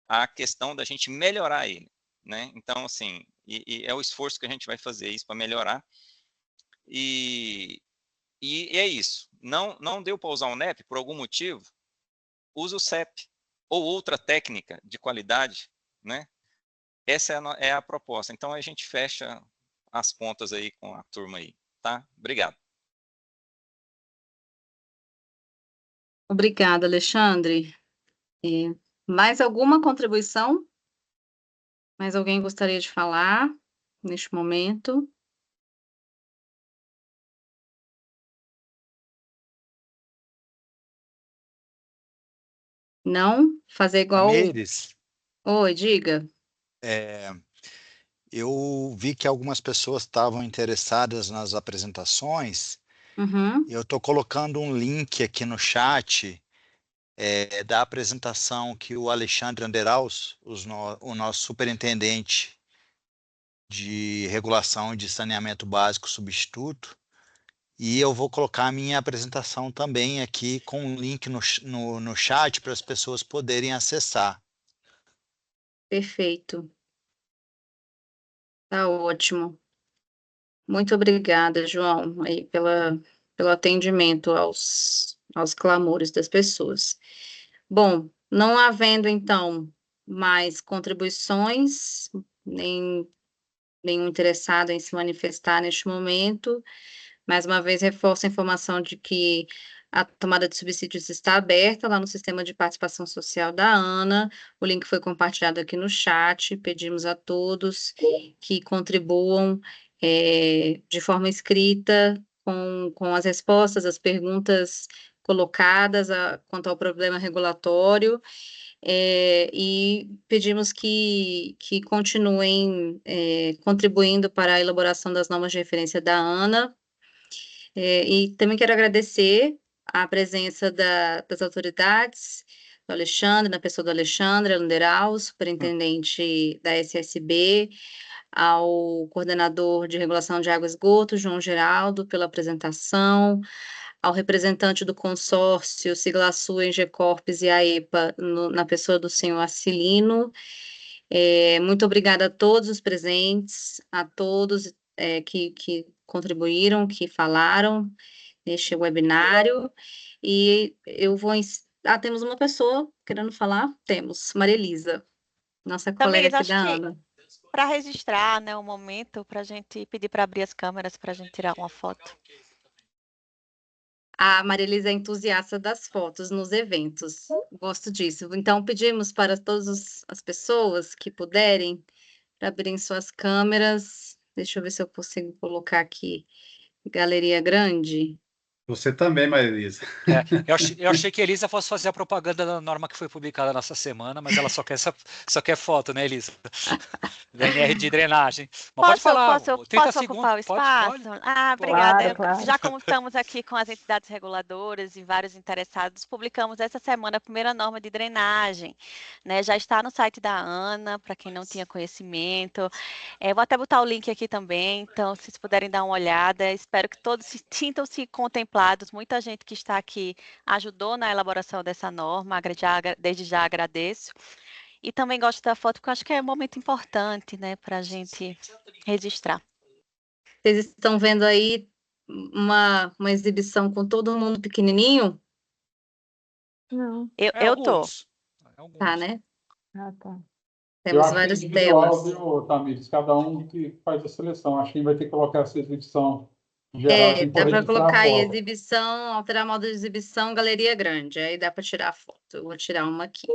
K: a questão da gente melhorar ele, né? Então, assim, e é o esforço que a gente vai fazer isso para melhorar. E é isso. Não deu para usar o NEP por algum motivo, usa o CEP ou outra técnica de qualidade, né? Essa é a proposta. Então, a gente fecha as pontas aí com a turma aí, tá? Obrigado.
B: Obrigada, Alexandre. Mais alguma contribuição? Mais alguém gostaria de falar neste momento? Não? Fazer igual...
A: Tamires,
B: Oi, diga.
A: eu vi que algumas pessoas estavam interessadas nas apresentações.
B: Uhum.
A: Eu estou colocando um link aqui no chat da apresentação que o Alexandre Anderaus, o nosso superintendente de regulação de saneamento básico substituto, e eu vou colocar a minha apresentação também aqui com um link no chat para as pessoas poderem acessar.
B: Perfeito. Tá ótimo. Muito obrigada, João, aí pelo atendimento aos clamores das pessoas. Bom, não havendo, então, mais contribuições, nenhum interessado em se manifestar neste momento, mais uma vez reforço a informação de que a tomada de subsídios está aberta lá no sistema de participação social da ANA, o link foi compartilhado aqui no chat, pedimos a todos que contribuam de forma escrita com as respostas, as perguntas colocadas quanto ao problema regulatório, e pedimos que continuem contribuindo para a elaboração das normas de referência da ANA, e também quero agradecer a presença das autoridades, do Alexandre, na pessoa do Alexandre Anderal, superintendente da SSB, ao coordenador de regulação de água e esgoto, João Geraldo, pela apresentação, ao representante do consórcio Siglaçu, Engecorpes e AEPA, na pessoa do senhor Acilino. Muito obrigada a todos os presentes, a todos que contribuíram, que falaram neste webinário, e eu vou... temos uma pessoa querendo falar? Temos, Maria Elisa, nossa colega aqui da ANA.
O: Para registrar, né, o momento, para a gente pedir para abrir as câmeras para a gente tirar uma foto.
B: A Maria Elisa é entusiasta das fotos nos eventos, gosto disso. Então, pedimos para todas as pessoas que puderem abrirem suas câmeras. Deixa eu ver se eu consigo colocar aqui galeria grande.
D: Você também, Maria Elisa.
C: Eu achei que a Elisa fosse fazer a propaganda da norma que foi publicada nessa semana, mas ela só quer foto, né, Elisa? DNR de drenagem. Mas pode falar, 30
O: posso
C: segundos.
O: ocupar o espaço? Obrigada.
G: Claro.
O: Já como estamos aqui com as entidades reguladoras e vários interessados, publicamos essa semana a primeira norma de drenagem, né? Já está no site da ANA, para quem não tinha conhecimento. Vou até botar o link aqui também, então, se vocês puderem dar uma olhada, espero que todos se sintam-se contemplados. Muita gente que está aqui ajudou na elaboração dessa norma, desde já agradeço. E também gosto da foto, porque eu acho que é um momento importante, né, para a gente registrar.
B: Vocês estão vendo aí uma exibição com todo mundo pequenininho?
G: Não.
O: Eu tô.
C: Alguns.
B: Tá, né?
G: Ah, tá.
J: Eu
B: Temos
J: acho que é
B: várias
J: individual,
B: telas.
J: viu, Tamires? Cada um que faz a seleção. Acho que vai ter que colocar essa exibição geral aqui
B: Dá
J: para
B: para
J: registrar a
B: colocar aí
J: foto.
B: exibição, alterar modo de exibição, galeria grande. Aí dá para tirar a foto. Eu vou tirar uma aqui.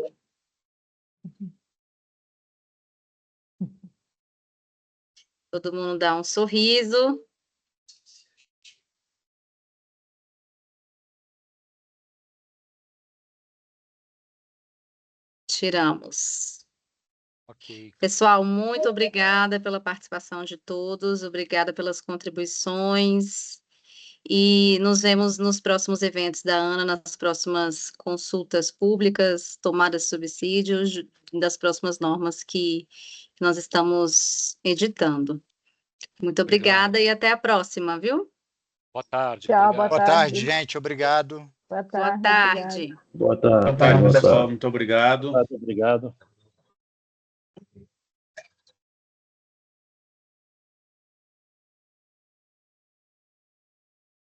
B: Todo mundo dá um sorriso. Tiramos.
C: Ok.
B: Pessoal, muito obrigada pela participação de todos, obrigada pelas contribuições. E nos vemos nos próximos eventos da ANA, nas próximas consultas públicas, tomadas de subsídios, das próximas normas que nós estamos editando. Muito obrigada e até a próxima, viu?
C: Boa tarde.
G: Tchau,
C: Obrigado.
A: Boa tarde, gente. Obrigado.
G: Boa
B: Boa
G: tarde.
B: tarde.
F: Boa tarde.
D: Boa tarde,
F: Boa
D: pessoal.
F: tarde.
D: Muito obrigado.
N: Obrigado.